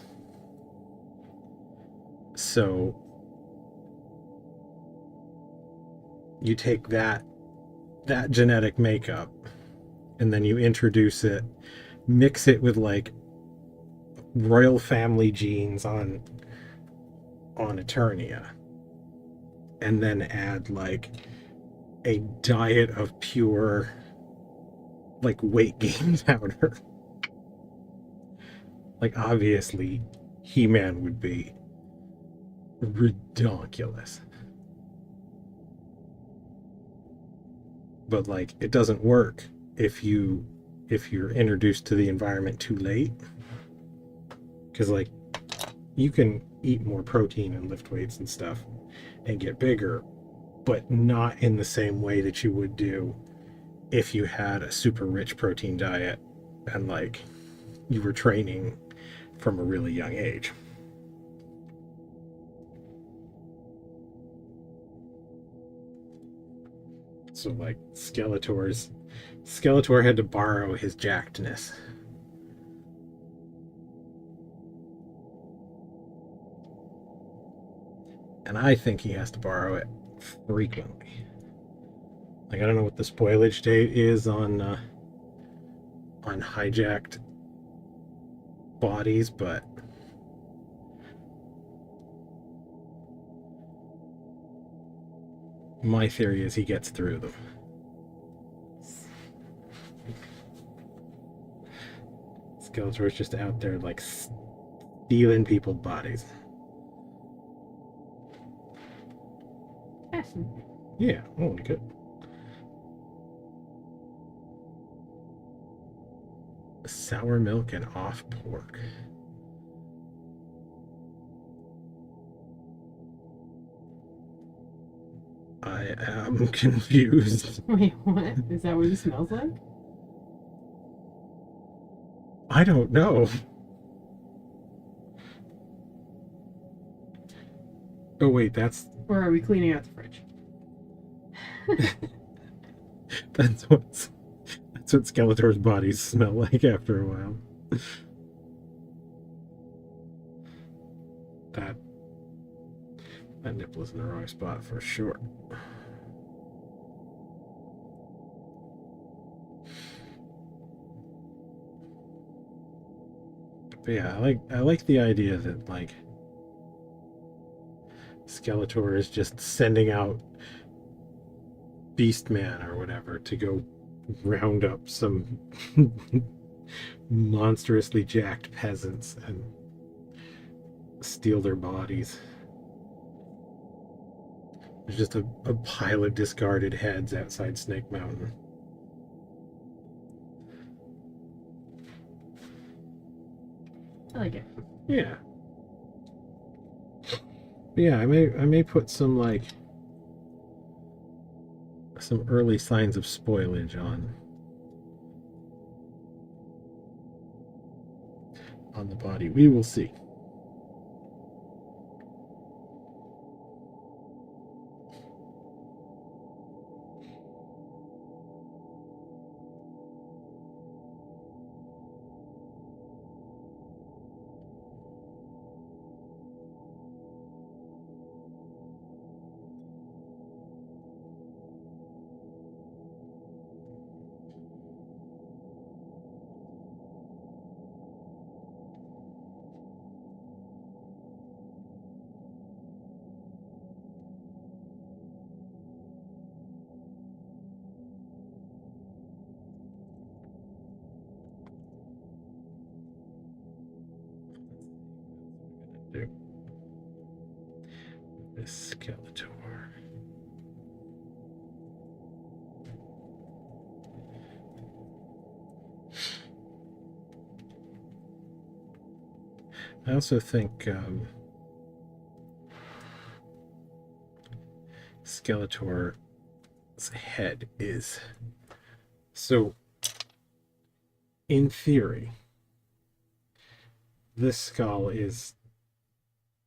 So you take that genetic makeup and then you introduce it, mix it with like royal family genes on Eternia, and then add like a diet of pure like weight gain powder. Like obviously He-Man would be ridiculous. But like it doesn't work if you're introduced to the environment too late, because like you can eat more protein and lift weights and stuff and get bigger, but not in the same way that you would do if you had a super rich protein diet and like you were training from a really young age. So like Skeletor had to borrow his jackedness. And I think he has to borrow it frequently. Like, I don't know what the spoilage date is on hijacked bodies, but my theory is he gets through them. Skeletor's just out there like stealing people's bodies. Fascinating. Yeah, oh, good. Sour milk and off pork. I am confused. Wait, what? Is that what he smells like? I don't know. Oh wait, that's Or are we cleaning out the fridge? that's what Skeletor's bodies smell like after a while. That nipple is in the wrong spot for sure. But yeah, I like the idea that like Skeletor is just sending out Beastman or whatever to go round up some monstrously jacked peasants and steal their bodies. There's just a pile of discarded heads outside Snake Mountain. I like it. Yeah. Yeah, I may put some like some early signs of spoilage on the body. We will see. Do this Skeletor. I also think Skeletor's head is so. In theory, this skull is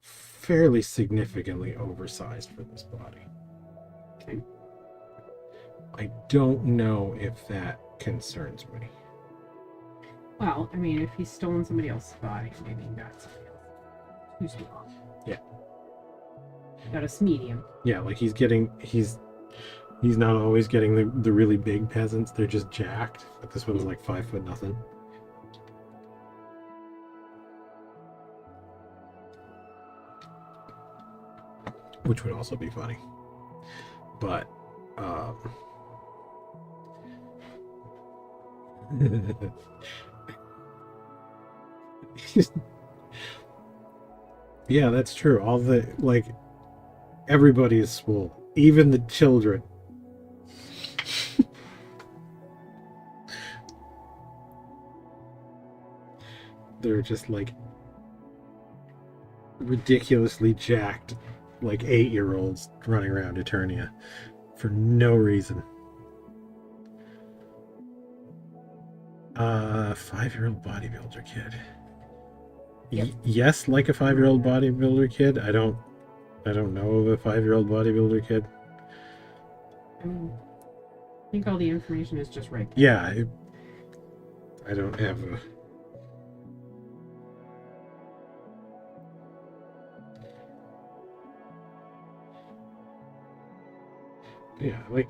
fairly significantly oversized for this body. Okay. I don't know if that concerns me. Well, I mean, if he's stolen somebody else's body, maybe not somebody else. Too small. Yeah. Got a medium. Yeah, like he's not always getting the really big peasants. They're just jacked. But this one's like 5 foot nothing. Which would also be funny. But yeah, that's true. All the like everybody is swole. Even the children. They're just like ridiculously jacked, like 8-year-olds running around Eternia for no reason. 5-year-old bodybuilder kid. Yep. Yes, like a 5-year-old bodybuilder kid. I don't know of a 5-year-old bodybuilder kid. I mean, think all the information is just right there. Yeah, I don't have a... Yeah, like,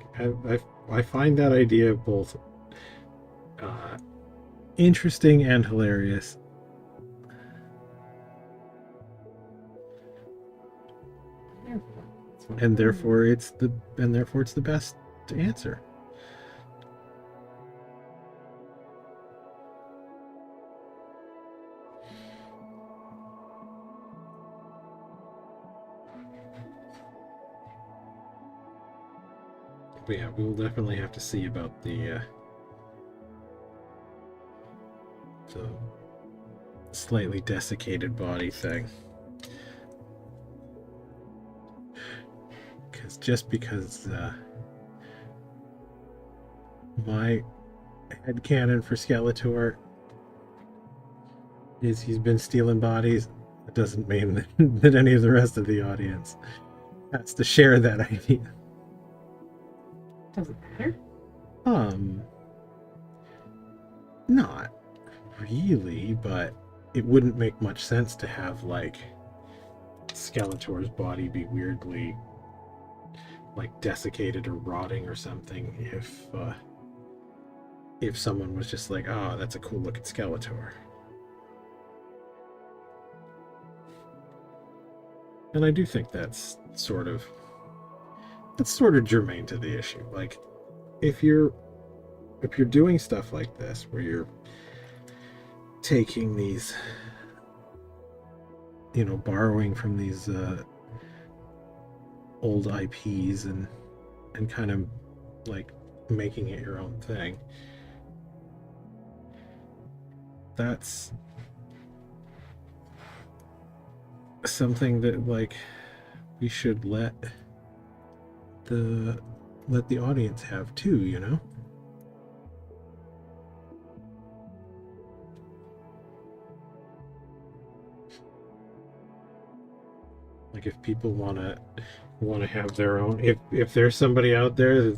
I find that idea both interesting and hilarious. And therefore it's the best answer. But yeah, we will definitely have to see about the slightly desiccated body thing. Because my headcanon for Skeletor is he's been stealing bodies, it doesn't mean that any of the rest of the audience has to share that idea. Doesn't matter. Not really, but it wouldn't make much sense to have like Skeletor's body be weirdly like desiccated or rotting or something if someone was just like, oh, that's a cool looking Skeletor. And I do think that's sort of germane to the issue. Like, if you're doing stuff like this where you're taking these, borrowing from these old IPs and kind of like making it your own thing, that's something that like we should let the audience have too, Like, if people want to have their own, if there's somebody out there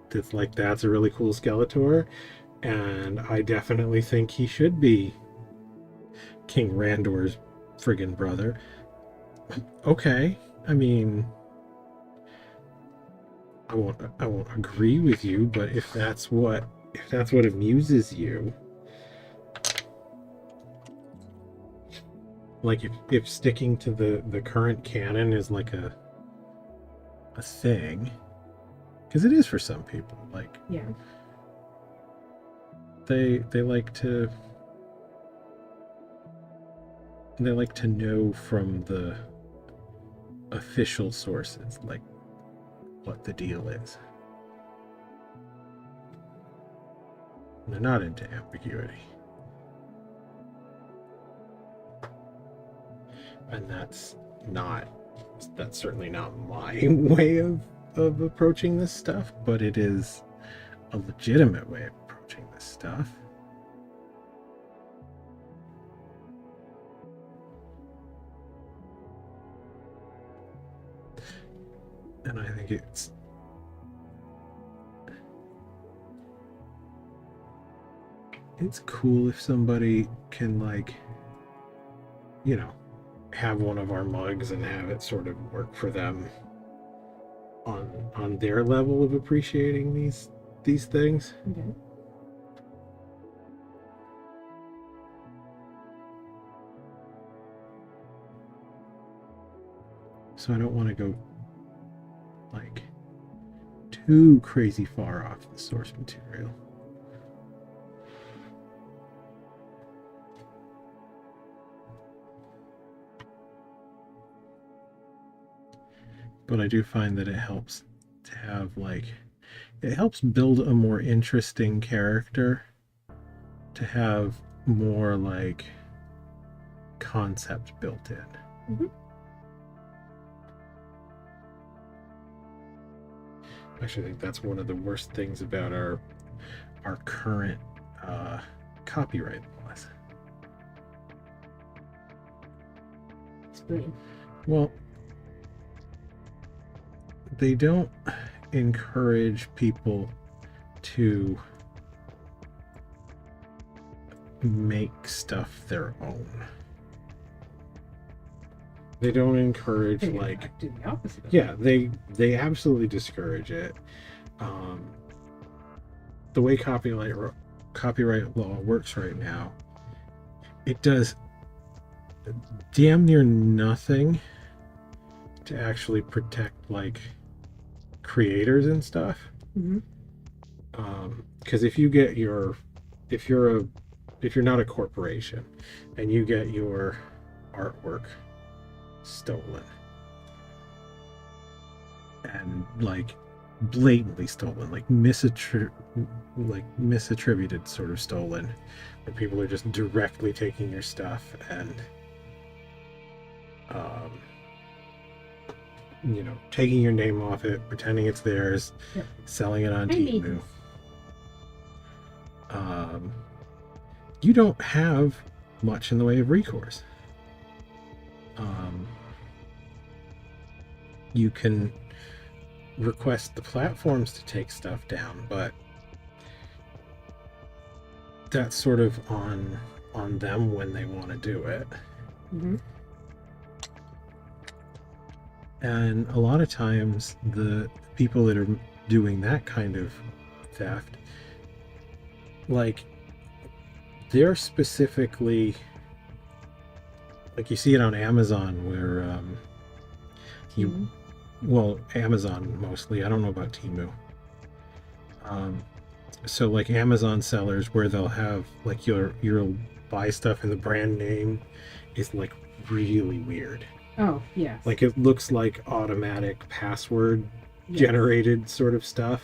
that's like, that's a really cool Skeletor, and I definitely think he should be King Randor's friggin' brother. Okay, I mean, I won't agree with you, but if that's what amuses you, like if sticking to the current canon is like a thing, because it is for some people, like, yeah, they like to know from the official sources like what the deal is. They're not into ambiguity. And that's certainly not my way of approaching this stuff, but it is a legitimate way of approaching this stuff. And I think it's cool if somebody can, like, have one of our mugs and have it sort of work for them on their level of appreciating these things. okay. So I don't want to go like too crazy far off the source material. But I do find that it helps to have, like, it helps build a more interesting character to have more like concept built in. Mm-hmm. Actually, I think that's one of the worst things about our current copyright laws. Explain. Well, they don't encourage people to make stuff their own. They don't encourage They like do the opposite. yeah, they absolutely discourage it. The way copyright law works right now, it does damn near nothing to actually protect like creators and stuff. Mm-hmm. Because if you're not a corporation and you get your artwork stolen and like blatantly stolen, like misattributed sort of stolen, where people are just directly taking your stuff and taking your name off it, pretending it's theirs, Yep. selling it on I need Temu. You don't have much in the way of recourse. You can request the platforms to take stuff down, but that's sort of on them when they want to do it. Mm-hmm. And a lot of times the people that are doing that kind of theft, like, they're specifically, like, you see it on Amazon where Amazon mostly, I don't know about Temu. So like Amazon sellers where they'll have like you'll buy stuff and the brand name is like really weird. Oh, yes. Like it looks like automatic password generated sort of stuff.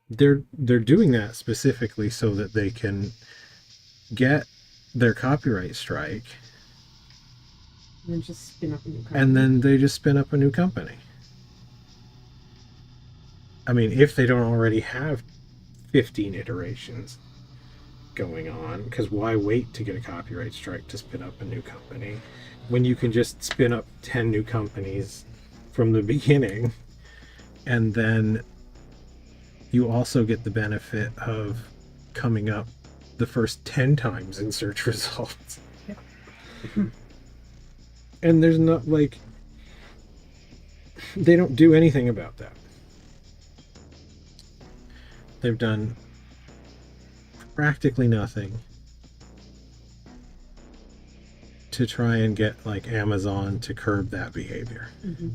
They're doing that specifically so that they can get their copyright strike. And then just spin up a new company. And then they just spin up a new company. I mean, if they don't already have 15 iterations going on, because why wait to get a copyright strike to spin up a new company when you can just spin up 10 new companies from the beginning, and then you also get the benefit of coming up the first 10 times in search results. Yeah. And there's not, like, they don't do anything about that. They've done practically nothing to try and get like Amazon to curb that behavior. Mm-hmm.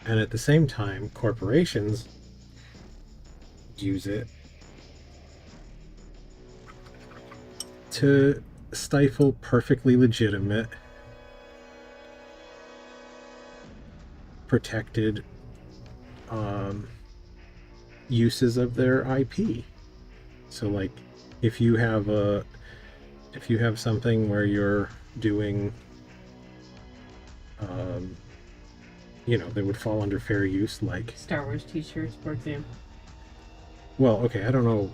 And at the same time, corporations use it to stifle perfectly legitimate, protected uses of their IP. So like if you have something where you're doing they would fall under fair use, like Star Wars t-shirts, for example. Well, okay, I don't know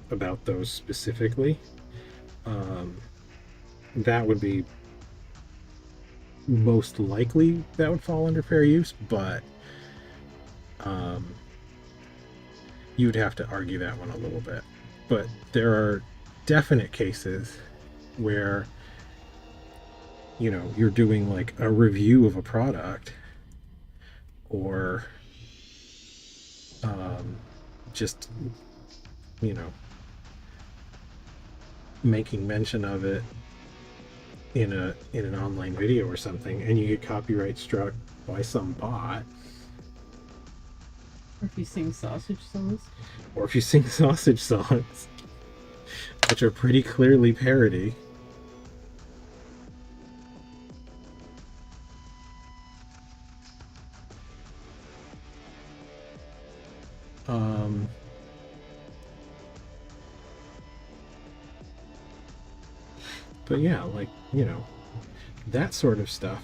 about those specifically. That would be most likely that would fall under fair use, but you'd have to argue that one a little bit. But there are definite cases where you're doing like a review of a product, or just making mention of it in an online video or something, and you get copyright struck by some bot. Or if you sing sausage songs. Which are pretty clearly parody. But yeah, like, that sort of stuff.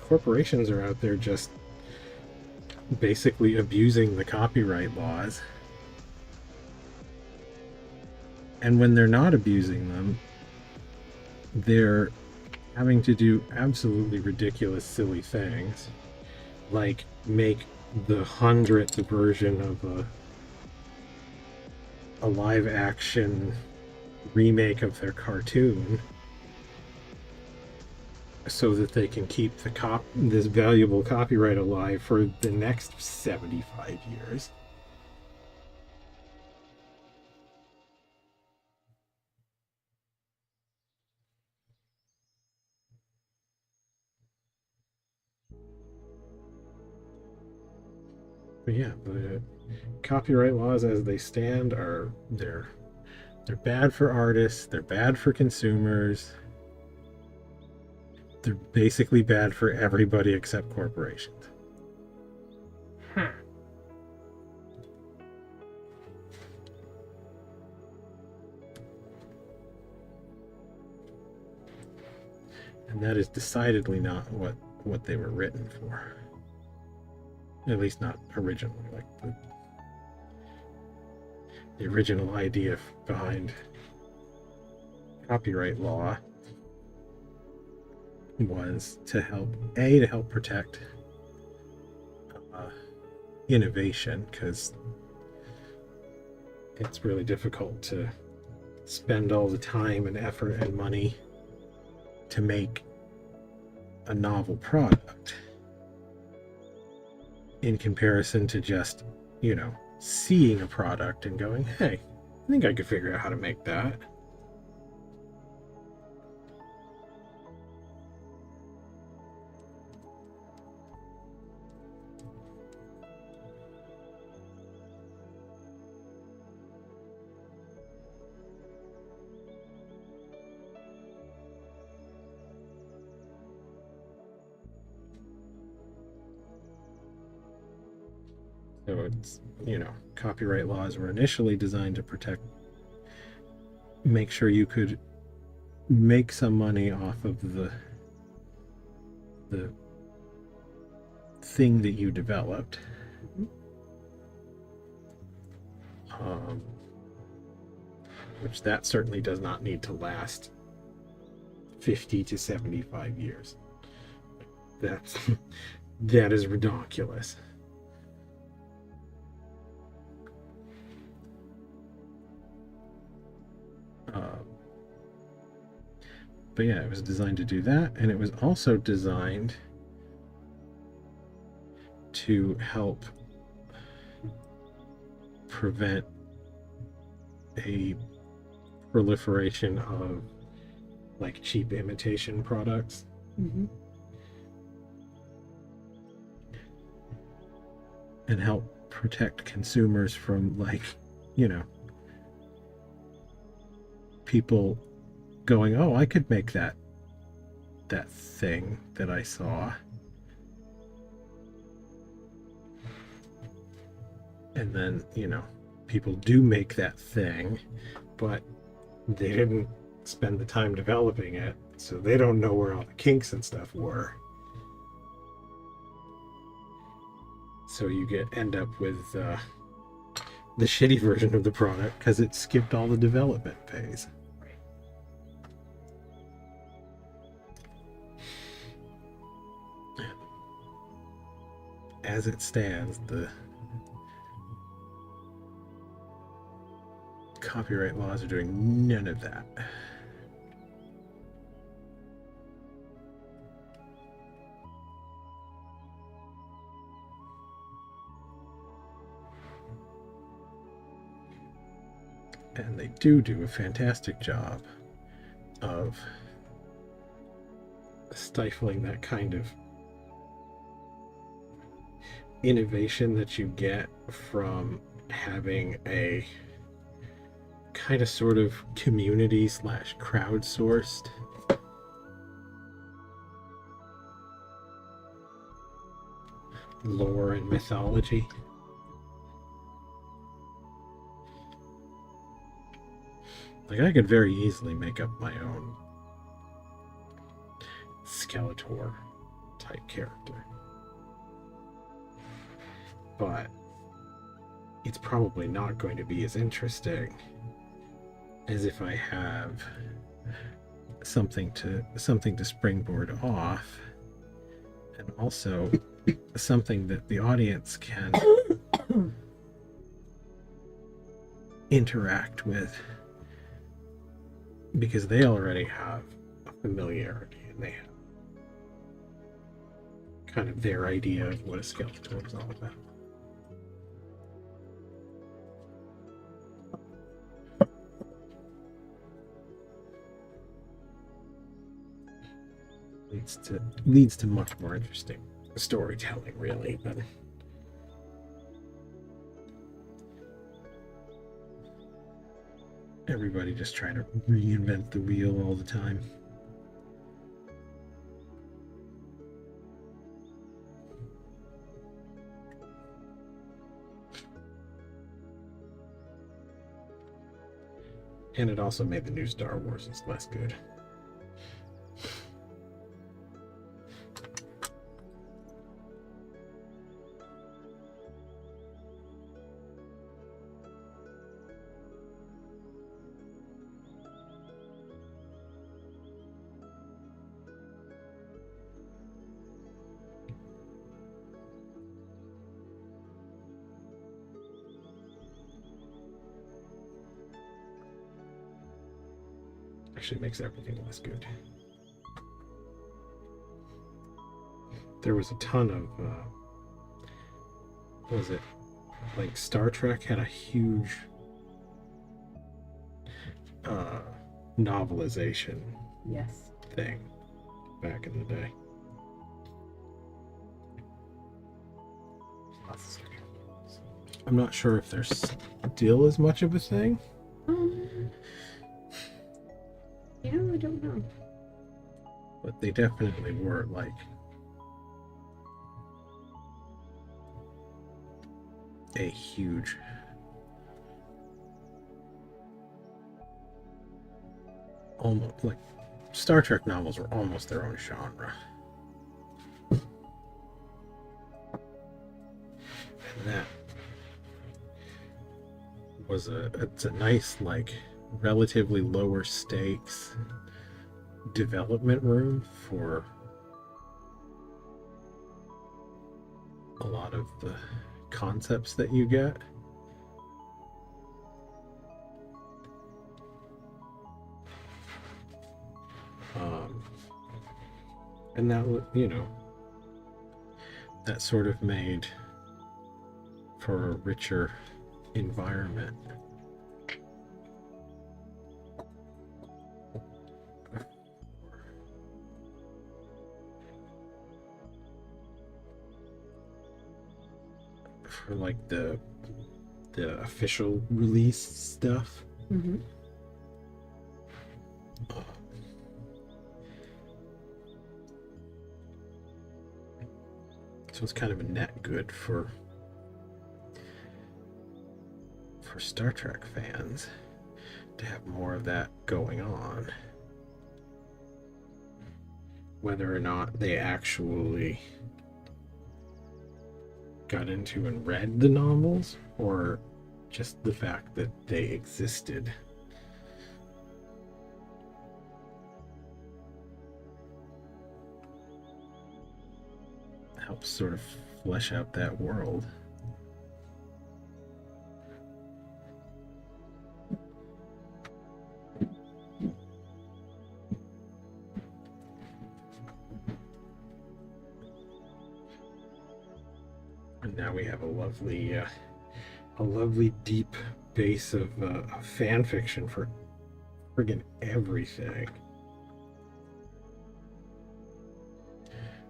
Corporations are out there just basically abusing the copyright laws. And when they're not abusing them, they're having to do absolutely ridiculous, silly things, like make the 100th version of a live action remake of their cartoon, so that they can keep this valuable copyright alive for the next 75 years. But yeah, the copyright laws as they stand are they're bad for artists, they're bad for consumers, they're basically bad for everybody except corporations. And that is decidedly not what they were written for. At least not originally. Like the original idea behind copyright law was to help protect innovation, because it's really difficult to spend all the time and effort and money to make a novel product in comparison to just, seeing a product and going, hey, I think I could figure out how to make that. So it's, copyright laws were initially designed to make sure you could make some money off of the thing that you developed. Which that certainly does not need to last 50 to 75 years. That is ridiculous. But yeah, it was designed to do that, and it was also designed to help prevent a proliferation of like cheap imitation products. Mm-hmm. And help protect consumers from people going, oh, I could make that thing that I saw. And then, people do make that thing, but they didn't spend the time developing it, so they don't know where all the kinks and stuff were. So you end up with the shitty version of the product because it skipped all the development phase. As it stands, the copyright laws are doing none of that. And they do a fantastic job of stifling that kind of innovation that you get from having a kind of sort of community / crowdsourced lore and mythology. Like, I could very easily make up my own Skeletor type character. But it's probably not going to be as interesting as if I have something to springboard off, and also something that the audience can interact with, because they already have a familiarity and they have kind of their idea of what a Skeletor is all about. Leads to much more interesting storytelling, really. But everybody just trying to reinvent the wheel all the time. And it also made the new Star Wars less good. Actually makes everything less good. There was a ton of what was it, like Star Trek had a huge novelization Yes. thing back in the day. I'm not sure if there's still as much of a thing. You know, I don't know. But they definitely were like a huge almost like Star Trek novels were almost their own genre. And that was it's a nice, like, relatively lower stakes development room for a lot of the concepts that you get. And that, you know, that sort of made for a richer environment. For like the official release stuff. Mm-hmm. So it's kind of a net good for Star Trek fans to have more of that going on. Whether or not they actually got into and read the novels, or just the fact that they existed. Helps sort of flesh out that world. And now we have a lovely deep base of fan fiction for friggin' everything.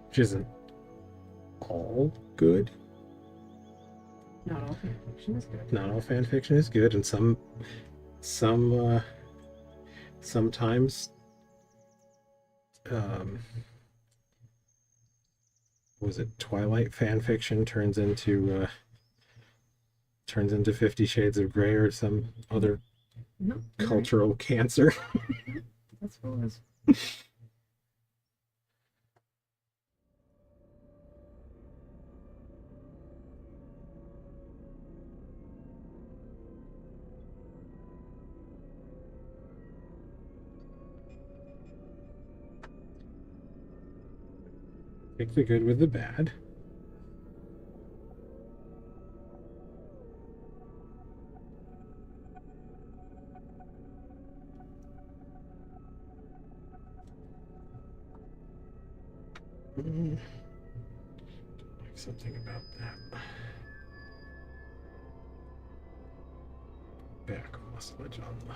Which isn't all good. Not all fan fiction is good. Not all fan fiction is good, and sometimes was it Twilight fan fiction turns into 50 Shades of Grey or some other cultural cancer. That's what it was. Take the good with the bad. Like something about that. Back muscleage on the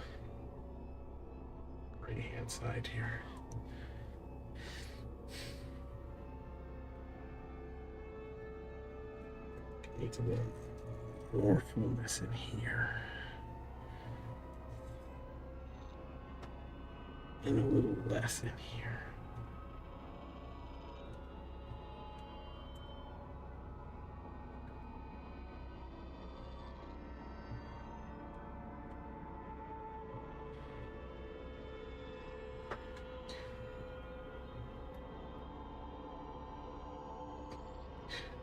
right hand side here. Needs a little more fullness in here. And a little less in here.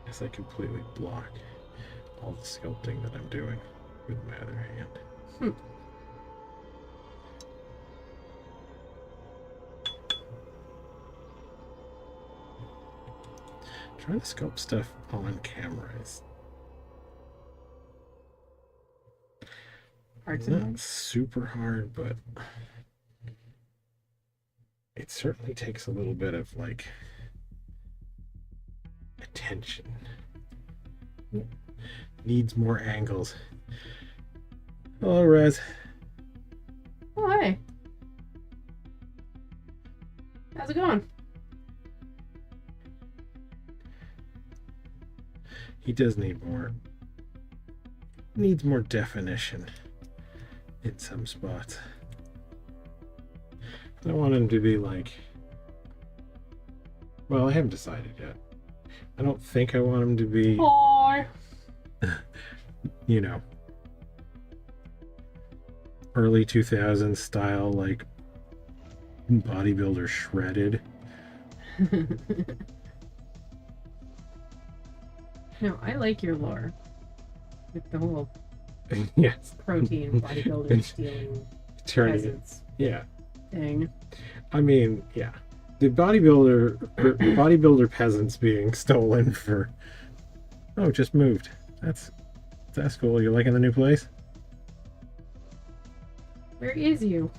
As I completely block all the sculpting that I'm doing with my other hand. Trying to sculpt stuff on camera is not super hard, but it certainly takes a little bit of like attention. Needs more angles. Hello, Rez. Oh, hey. How's it going? He does need more. Needs more definition in some spots. I don't want him to be like. Well, I haven't decided yet. I don't think I want him to be. Hi. You know, early 2000s style, like bodybuilder shredded. No, I like your lore. With the whole Yes. protein bodybuilder stealing Turning it. peasants Yeah. thing. I mean, yeah. The bodybuilder peasants being stolen for. Oh, just moved. That's cool. You liking the new place? Where is you?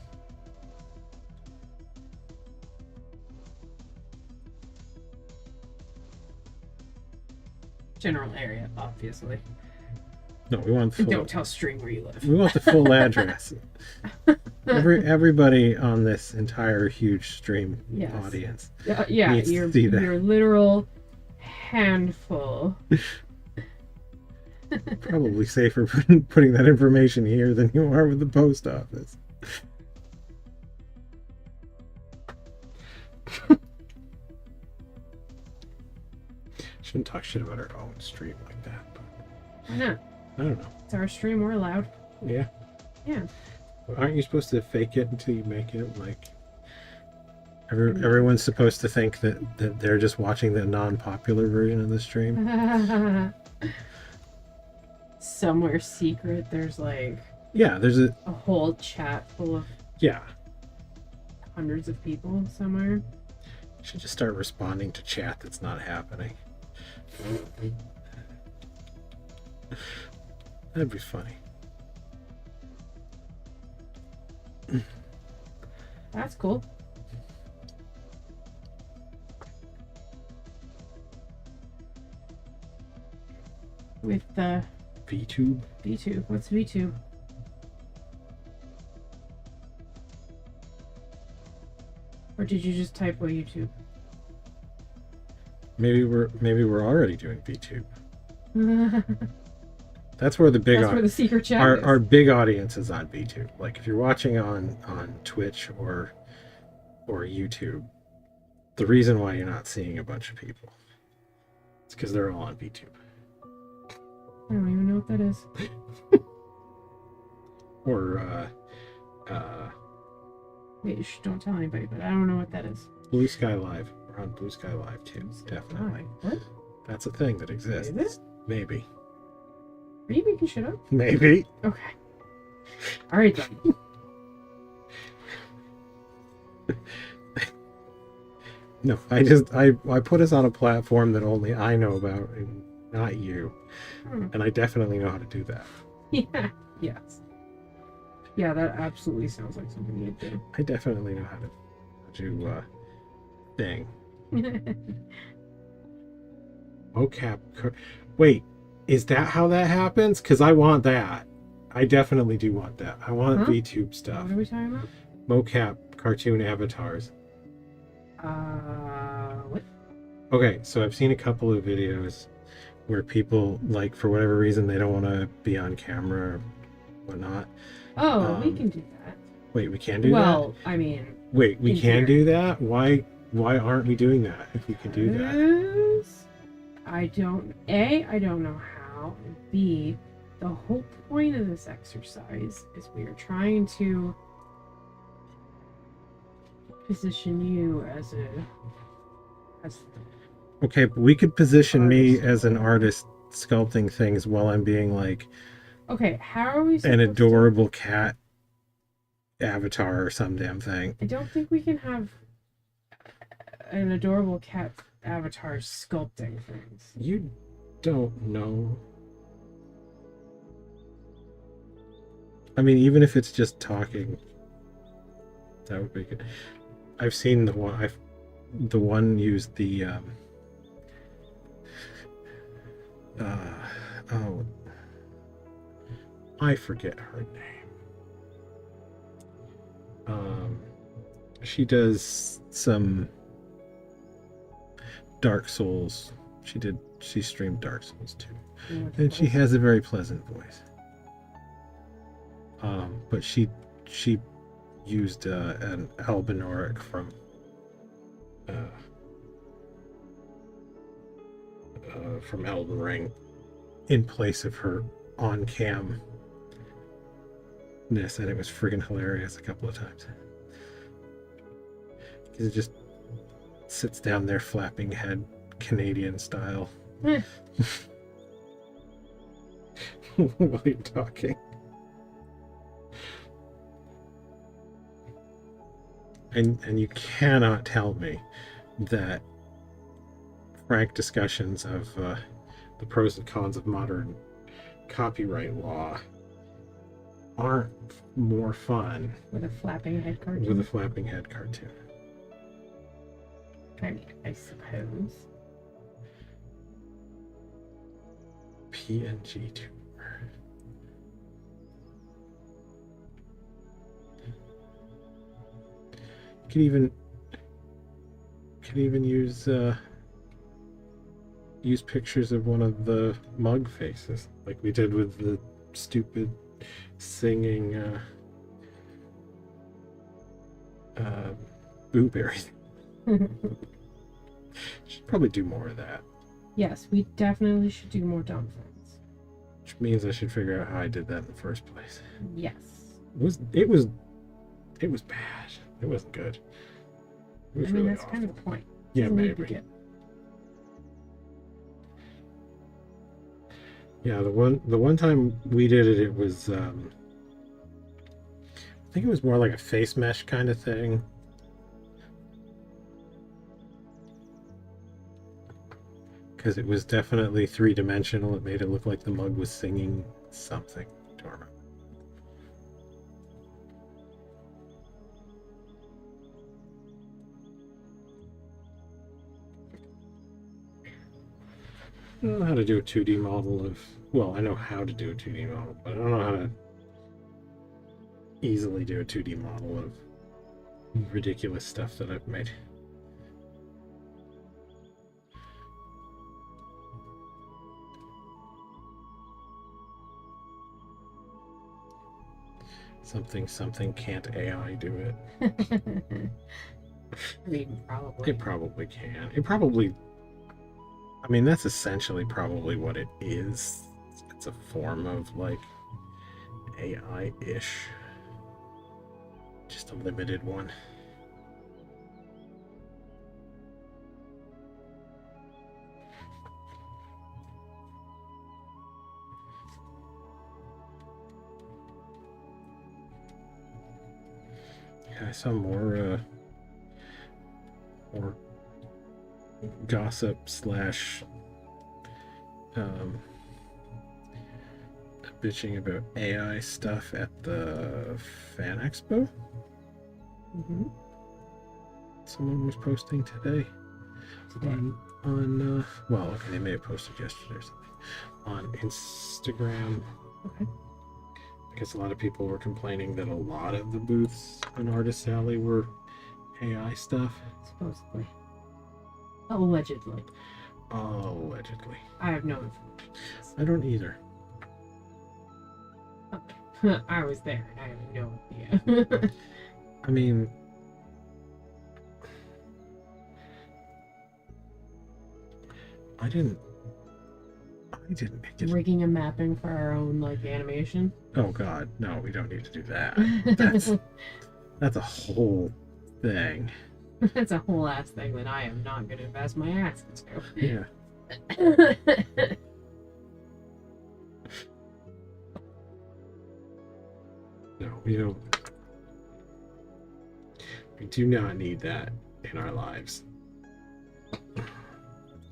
General area, obviously. No, we want the And full. don't tell stream where you live. We want the full address. Everybody on this entire huge stream Yes. audience. Yeah, needs to your see that. your literal handful. Probably safer putting that information here than you are with the post office. Shouldn't talk shit about our own stream like that, but Why not? I don't know. It's our stream. We're allowed. Yeah. Yeah. Aren't you supposed to fake it until you make it? Like everyone's supposed to think that they're just watching the non-popular version of the stream. Somewhere secret, there's like Yeah, there's a whole chat full of yeah. hundreds of people somewhere. You should just start responding to chat that's not happening. That'd be funny. That's cool. With the VTube? VTube. What's VTube? Or did you just type YouTube? Maybe we're already doing VTube. That's That's where the big where the secret chat is. our big audience is on VTube. Like if you're watching on Twitch or YouTube, the reason why you're not seeing a bunch of people is because they're all on VTube. I don't even know what that is. Or Wait, don't tell anybody, but I don't know what that is. Blue Sky Live. We're on Blue Sky Live too, definitely. What? That's a thing that exists. Is it? Maybe. Are you making shit up? Maybe. Okay. Alright then. No, I put us on a platform that only I know about and not you. And I definitely know how to do that. Yeah. Yes. Yeah, that absolutely sounds like something you'd do. I definitely know how to do thing. Mocap. Wait, is that how that happens? Because I want that. I definitely do want that. I want Huh? VTube stuff. What are we talking about? Mocap cartoon avatars. What? Okay, so I've seen a couple of videos where people, like, for whatever reason, they don't want to be on camera or whatnot. Oh, we can do that. Wait, we can do that? Well, I mean, Wait, we in can theory. do that? Why aren't we doing that if we can do that? I don't know how. And B, the whole point of this exercise is we are trying to position you as Okay, but we could position me Artist. as an artist sculpting things while I'm being like okay. How are we an supposed adorable cat avatar or some damn thing. I don't think we can have an adorable cat avatar sculpting things. You don't know. I mean, even if it's just talking, that would be good. I've seen the one used the oh, I forget her name. She does some Dark Souls. She streamed Dark Souls too. And she has a very pleasant voice. But she used an albinoric from Elden Ring in place of her on-cam ness, and it was friggin' hilarious a couple of times. Because it just sits down there flapping head Canadian style while you're talking. And you cannot tell me that frank discussions of the pros and cons of modern copyright law aren't more fun with a flapping head cartoon. with a flapping head cartoon. I mean, I suppose. PNG tuber. Could even use pictures of one of the mug faces, like we did with the stupid singing blueberries. Should probably do more of that. Yes, we definitely should do more dumb things. Which means I should figure out how I did that in the first place. Yes. It was bad. It wasn't good. It was really that's awful. kind of the point. Yeah, Doesn't need to maybe. get- Yeah, the one time we did it, it was I think it was more like a face mesh kind of thing. Because it was definitely three-dimensional. It made it look like the mug was singing something. Don't remember. I don't know how to do a 2D model of... Well, I know how to do a 2D model, but I don't know how to easily do a 2D model of ridiculous stuff that I've made. Something can't AI do it. I mean, probably. It probably can. It probably... I mean, that's essentially probably what it is. It's a form of, like, AI-ish. Just a limited one. Yeah, I saw more gossip slash bitching about AI stuff at the Fan Expo. Mm-hmm. Someone was posting today. today. Well, okay, they may have posted yesterday or something on Instagram. Okay. Because a lot of people were complaining that a lot of the booths in Artist Alley were AI stuff. Supposedly. Allegedly. Allegedly. I have no information. I don't either. I was there and I have no idea. I mean, I didn't make it. Rigging and mapping for our own like animation. Oh God, no, we don't need to do that. That's a whole thing. That's a whole ass thing that I am not gonna invest my ass into. Yeah. No, we don't. We do not need that in our lives.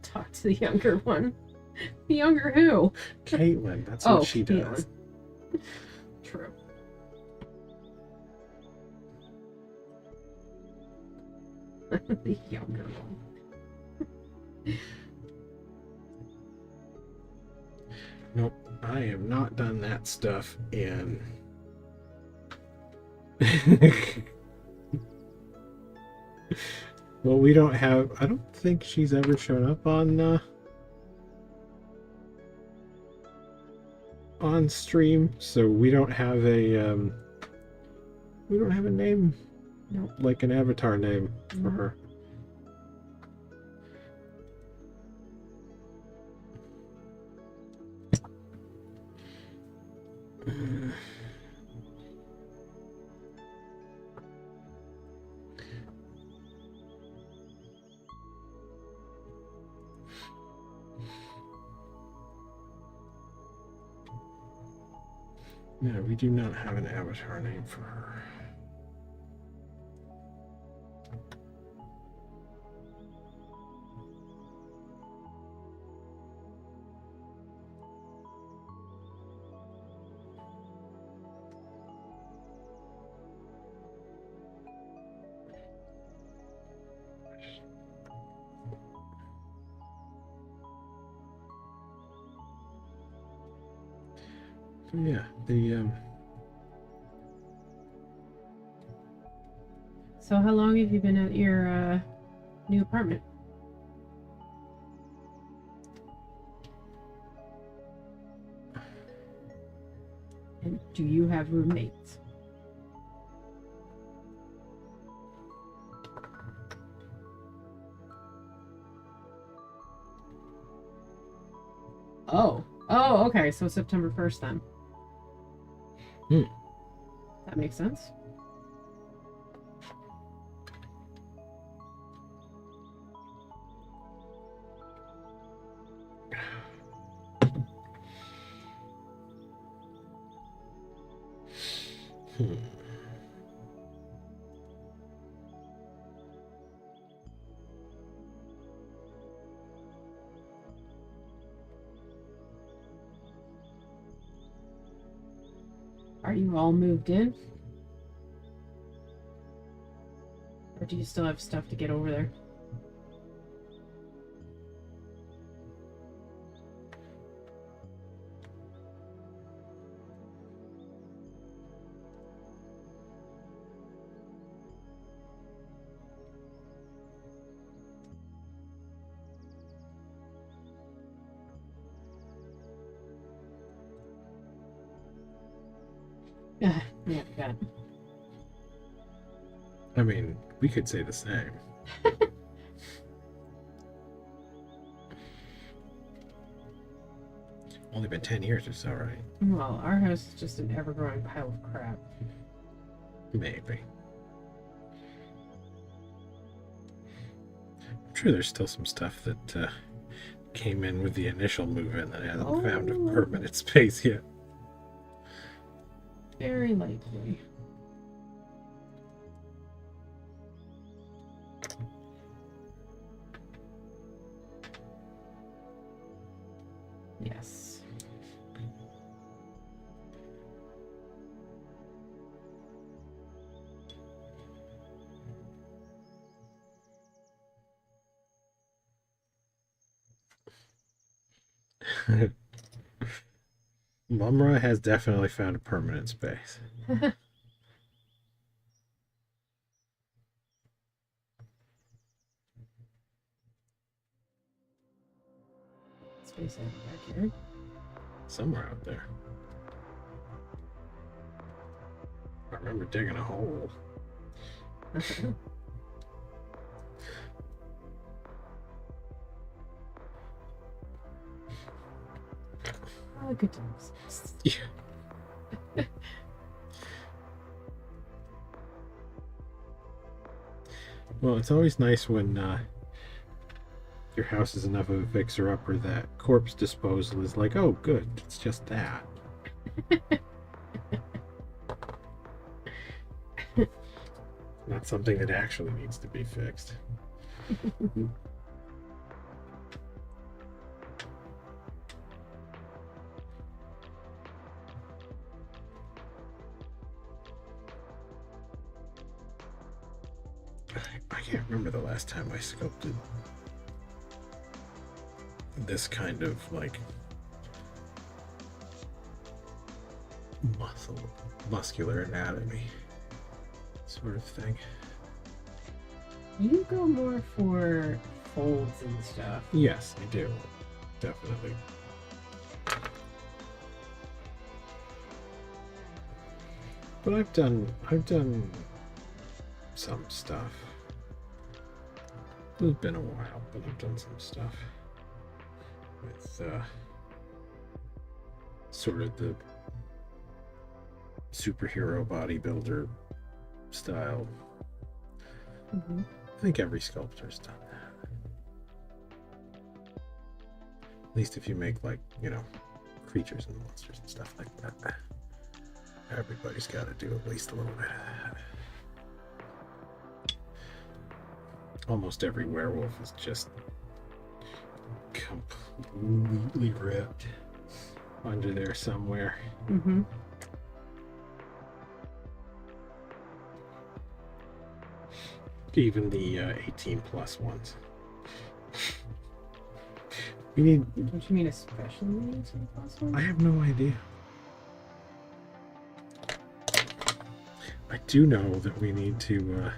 Talk to the younger one. The younger who? Caitlin, that's what she does. Caitlin. True. The younger one. Nope, I have not done that stuff in. Well, we don't have. I don't think she's ever shown up on stream, so we don't have a name. Nope. Like an avatar name for her. Yeah, we do not have an avatar name for her. So yeah, So how long have you been at your new apartment? And do you have roommates? Oh. Oh, okay. So September 1st then. That makes sense. Are you all moved in? Or do you still have stuff to get over there? Yeah, yeah. I mean, we could say the same. Only been 10 years or so, right? Well, our house is just an ever-growing pile of crap. Maybe. I'm sure there's still some stuff that came in with the initial move-in that hasn't found a permanent space yet. Very likely. Yes. Mumra has definitely found a permanent space. Space out back here. Somewhere out there. I remember digging a hole. Oh, good times. Yeah. Well, it's always nice when your house is enough of a fixer-upper that corpse disposal is like, oh, good, it's just that. Not something that actually needs to be fixed. I can't remember the last time I sculpted this kind of like muscular anatomy sort of thing. You go more for folds and stuff. Yes, I do. Definitely. But I've done some stuff. It's been a while, but I've done some stuff with sort of the superhero bodybuilder style. Mm-hmm. I think every sculptor's done that. At least if you make, like, you know, creatures and monsters and stuff like that. Everybody's got to do at least a little bit of that. Almost every werewolf is just completely ripped under there somewhere. Mm-hmm. Even the 18 plus ones. We need. Don't you mean especially the 18 plus one? I have no idea. I do know that we need to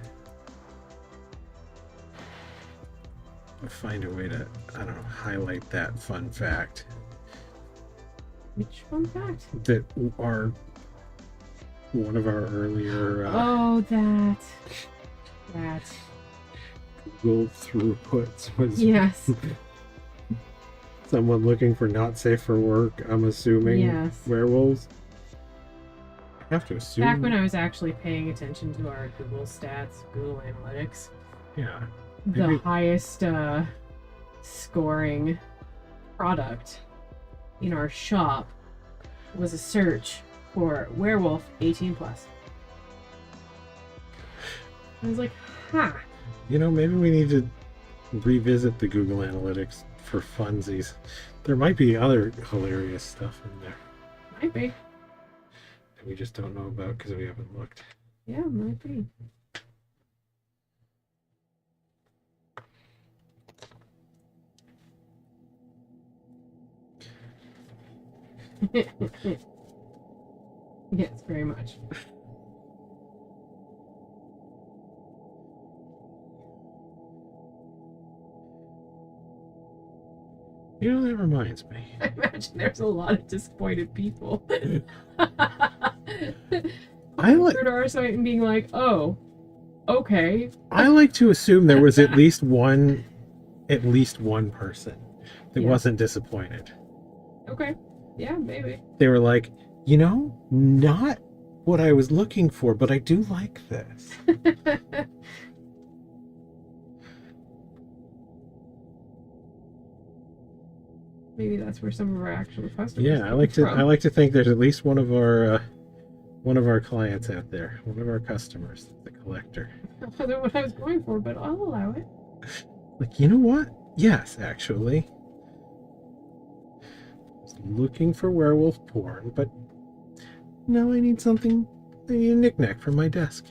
find a way to, I don't know, highlight that fun fact. Which fun fact? That one of our earlier Oh, that. Google throughputs was Yes. someone looking for not safe for work, I'm assuming. Yes. Werewolves. I have to assume. Back when I was actually paying attention to our Google stats, Google Analytics, Yeah. the Maybe- highest scoring product in our shop was a search for werewolf 18 plus. I was like, huh. You know, maybe we need to revisit the Google Analytics for funsies. There might be other hilarious stuff in there Might be. that we just don't know about because we haven't looked. Yeah, might be. Yes, very much. You know, that reminds me. I imagine there's a lot of disappointed people. I like. Going to our site and being like, oh, okay. I like to assume there was at least one person that Yeah. wasn't disappointed. Okay. Yeah, maybe. They were like, you know, not what I was looking for, but I do like this. Maybe that's where some of our actual customers Yeah, I like to think there's at least one of our clients out there, one of our customers, the collector. That wasn't what I was going for, but I'll allow it. Like, you know what? Yes, actually. I was looking for werewolf porn, but now I need something, I need a knickknack for my desk.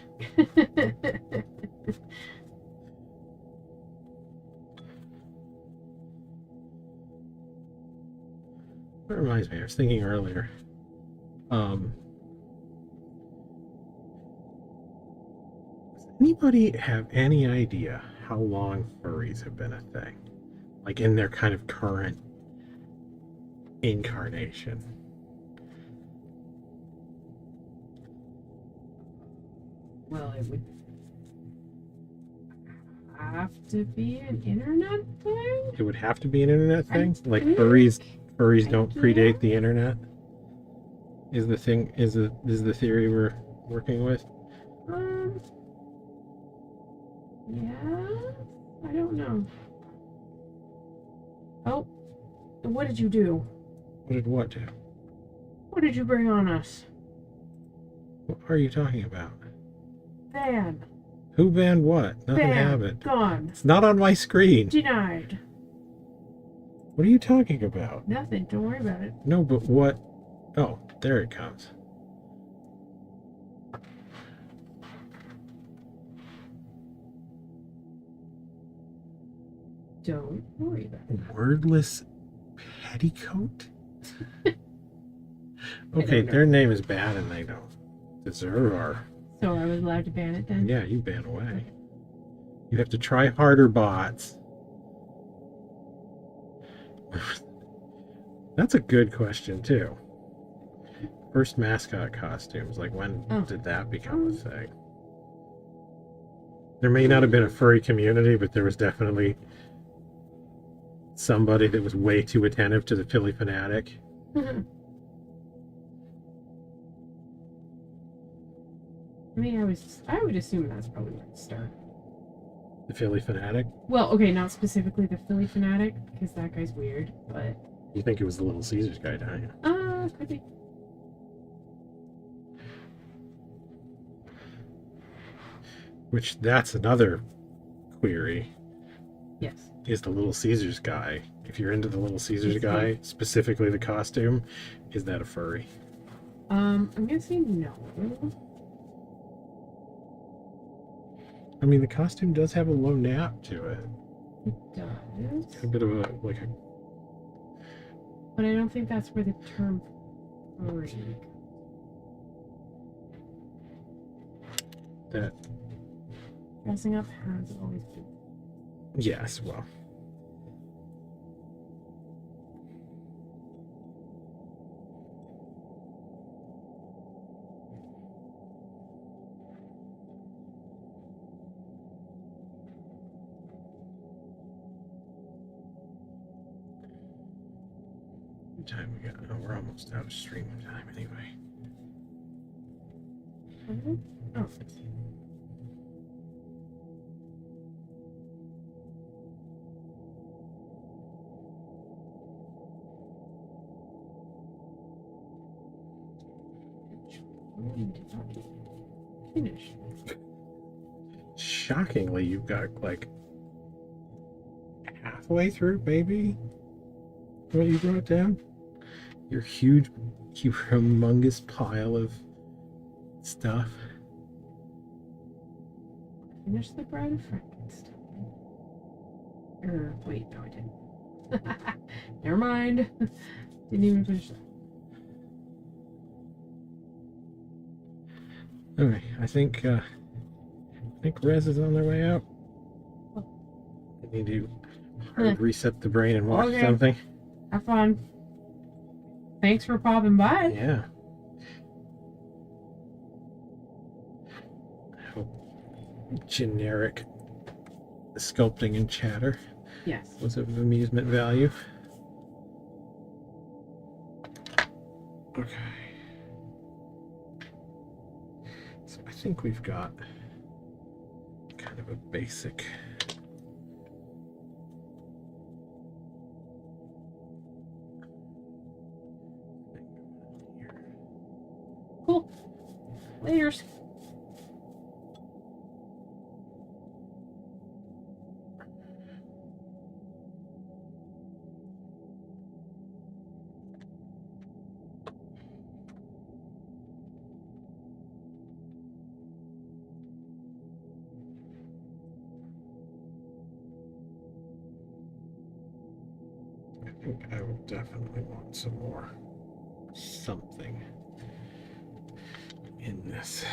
That reminds me, I was thinking earlier. Does anybody have any idea how long furries have been a thing? Like in their kind of current incarnation. Well, it would have to be an internet thing? It would have to be an internet thing? Like think- furries don't yeah. predate the internet? Is the thing is the theory we're working with? Yeah, I don't know. Oh, what did you do? What did what do? What did you bring on us? What are you talking about? Ban. Who banned what? Nothing Ban. happened. Gone. It's not on my screen. Denied. What are you talking about? Nothing. Don't worry about it. No, but what? Oh, there it comes. Don't worry about it. Wordless petticoat? I Okay, don't know. their name is bad and they don't deserve our... So I was allowed to ban it then? Yeah, you ban away. You have to try harder, bots. That's a good question, too. First mascot costumes, like when did that become a thing? There may not have been a furry community, but there was definitely somebody that was way too attentive to the Philly fanatic. I mean, I would assume that's probably where it started. The Philly fanatic? Well, okay, not specifically the Philly fanatic, because that guy's weird, but... You think it was the Little Caesars guy, don't you? Could be. Which, that's another query. Yes. Is the Little Caesars guy, if you're into the Little Caesars Is guy, specifically the costume, is that a furry? I'm gonna say no. I mean, the costume does have a low nap to it. It does. A bit of a, like a... But I don't think that's where the term furry... That... Dressing up has always been... Yes, well... What time we got? Oh, we're almost out of stream time anyway. Oh. Finish. Shockingly, you've got like halfway through, maybe, what you wrote down. Your huge, humongous pile of stuff. Finish the Bride of Frankenstein. Wait, no, I didn't. Never mind. Didn't even finish that. Okay, I think Rez is on their way out. I need to hard reset the brain and watch Okay. something. Have fun. Thanks for popping by. Yeah. Generic sculpting and chatter Yes. was of amusement value. Okay. So I think we've got kind of a basic Cool. Laters. think I will definitely want some more something in this.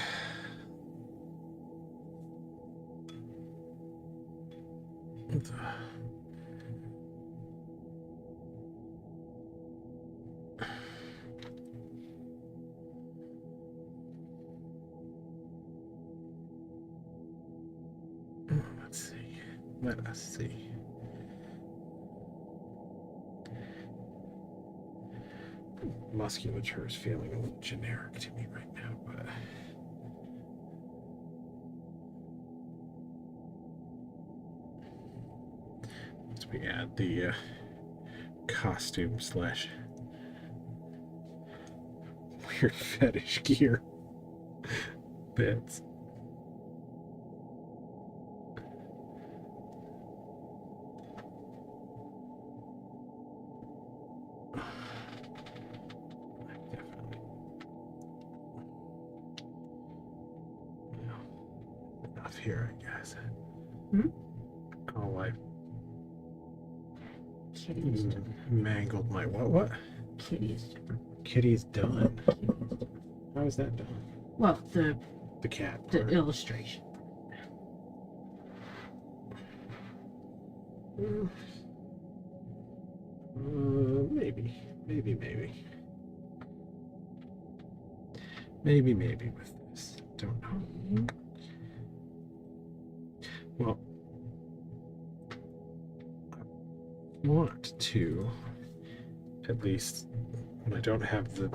Let's see. Let us see. Musculature is feeling a little generic to me right now, but once we add the costume slash weird fetish gear bits. Definitely. No, enough here, I guess. Hmm? Oh, I Kitty's done. mangled my what? Kitty's done. Kitty's done. Kitty's done. How is that done? Well, the cat. the illustration. Maybe with this. Don't know. Well, I want to, at least when I don't have the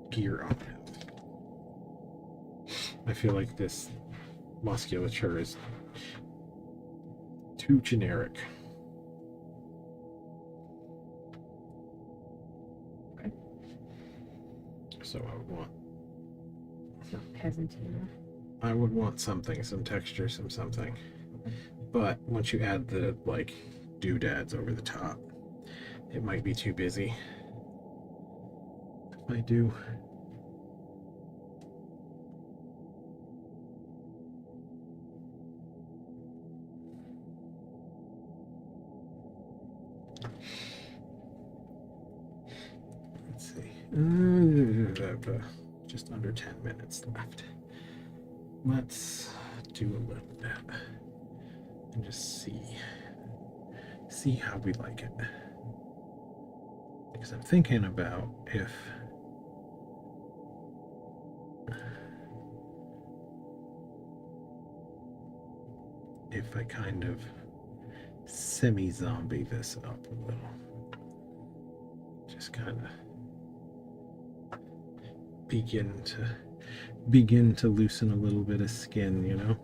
gear on it. I feel like this musculature is too generic. Okay. So I would want. It's not peasant enough. I would want something, some texture, some something. But once you add the like doodads over the top, it might be too busy. I do. Let's see. Just under 10 minutes left. Let's do a little bit and just see how we like it. Because I'm thinking about if I kind of semi-zombie this up a little. Just kind of begin to loosen a little bit of skin, you know?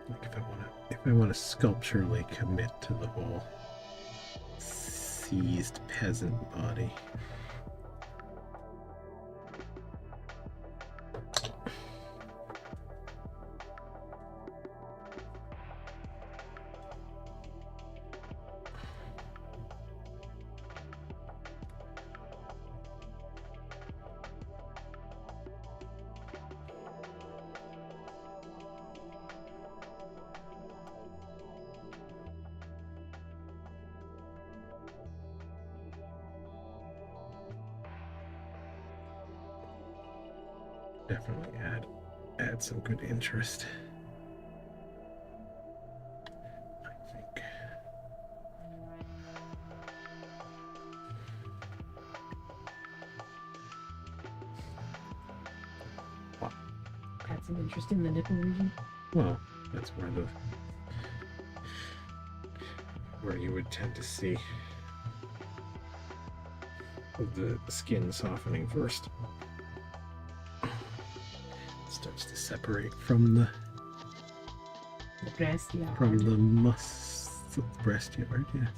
Like if I want to sculpturally commit to the whole seized peasant body. Definitely add some good interest. I think. of interest in the nipple region. Well, that's where you would tend to see the skin softening first. It starts to separate from the breast yard. From the breast yard, yes.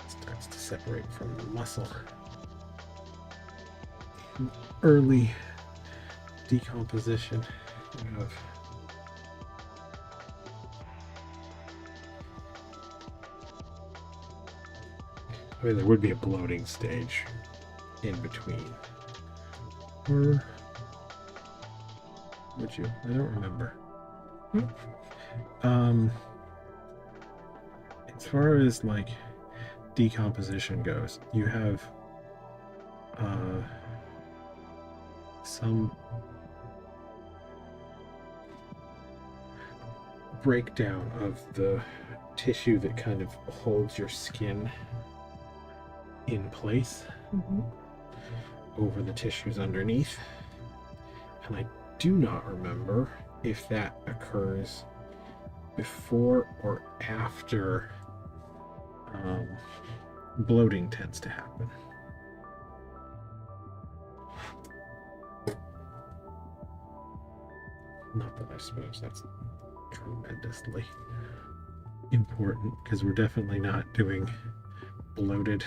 It starts to separate from the muscle. Early decomposition. You have there would be a bloating stage in between. Or would you? I don't remember. As far as like decomposition goes, you have some breakdown of the tissue that kind of holds your skin in place over the tissues underneath. And I do not remember if that occurs before or after bloating tends to happen. Not that I suppose that's tremendously important, because we're definitely not doing bloated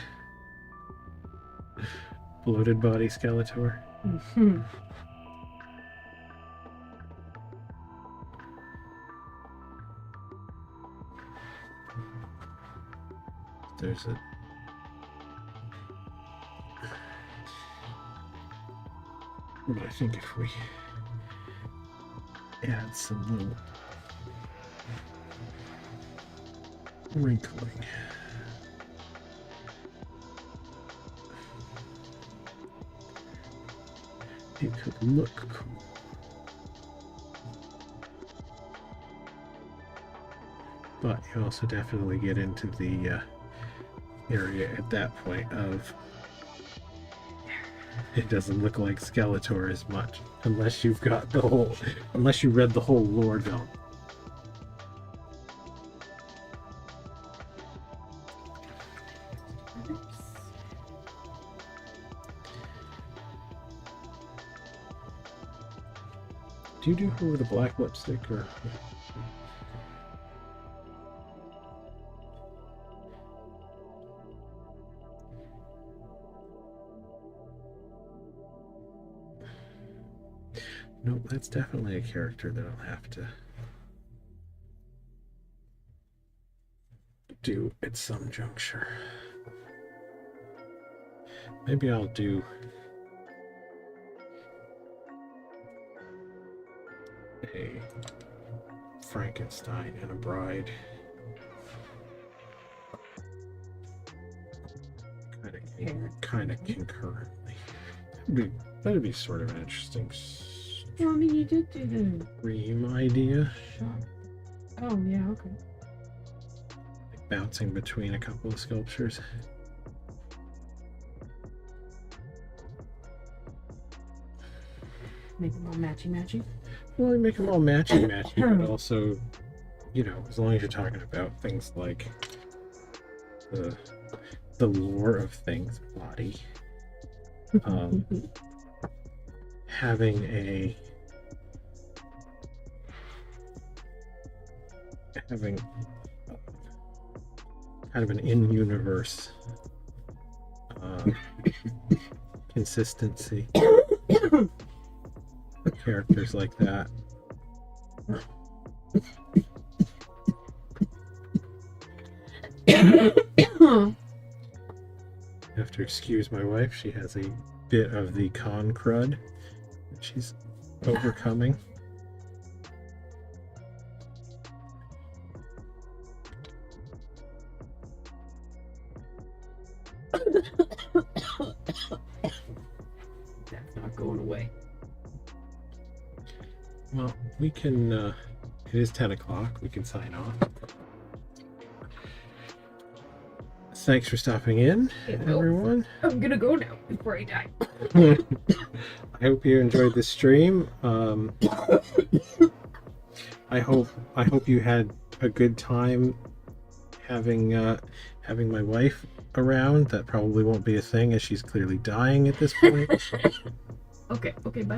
body Skeletor. There's a but I think if we add some little wrinkling, it could look cool. But you also definitely get into the area at that point of it doesn't look like Skeletor as much unless you've got unless you read the whole lore dump. Do you do her with a black lipstick or? Nope, that's definitely a character that I'll have to do at some juncture. Maybe I'll do a Frankenstein and a bride kind of concurrently. That'd be sort of an interesting. Well, I mean, you did do the dream idea. Oh yeah, okay. Like bouncing between a couple of sculptures. Make them all matchy. Well, you make them all matchy, but also, you know, as long as you're talking about things like the lore of things, body, having kind of an in-universe consistency. Characters like that. You have to excuse my wife. She has a bit of the con crud that she's overcoming. That's not going away. Well, we can, it is 10 o'clock. We can sign off. thanks for stopping in, Okay, well, everyone. I'm gonna go now before I die. I hope you enjoyed the stream. I hope you had a good time having my wife around. That probably won't be a thing, as she's clearly dying at this point. Okay, bye.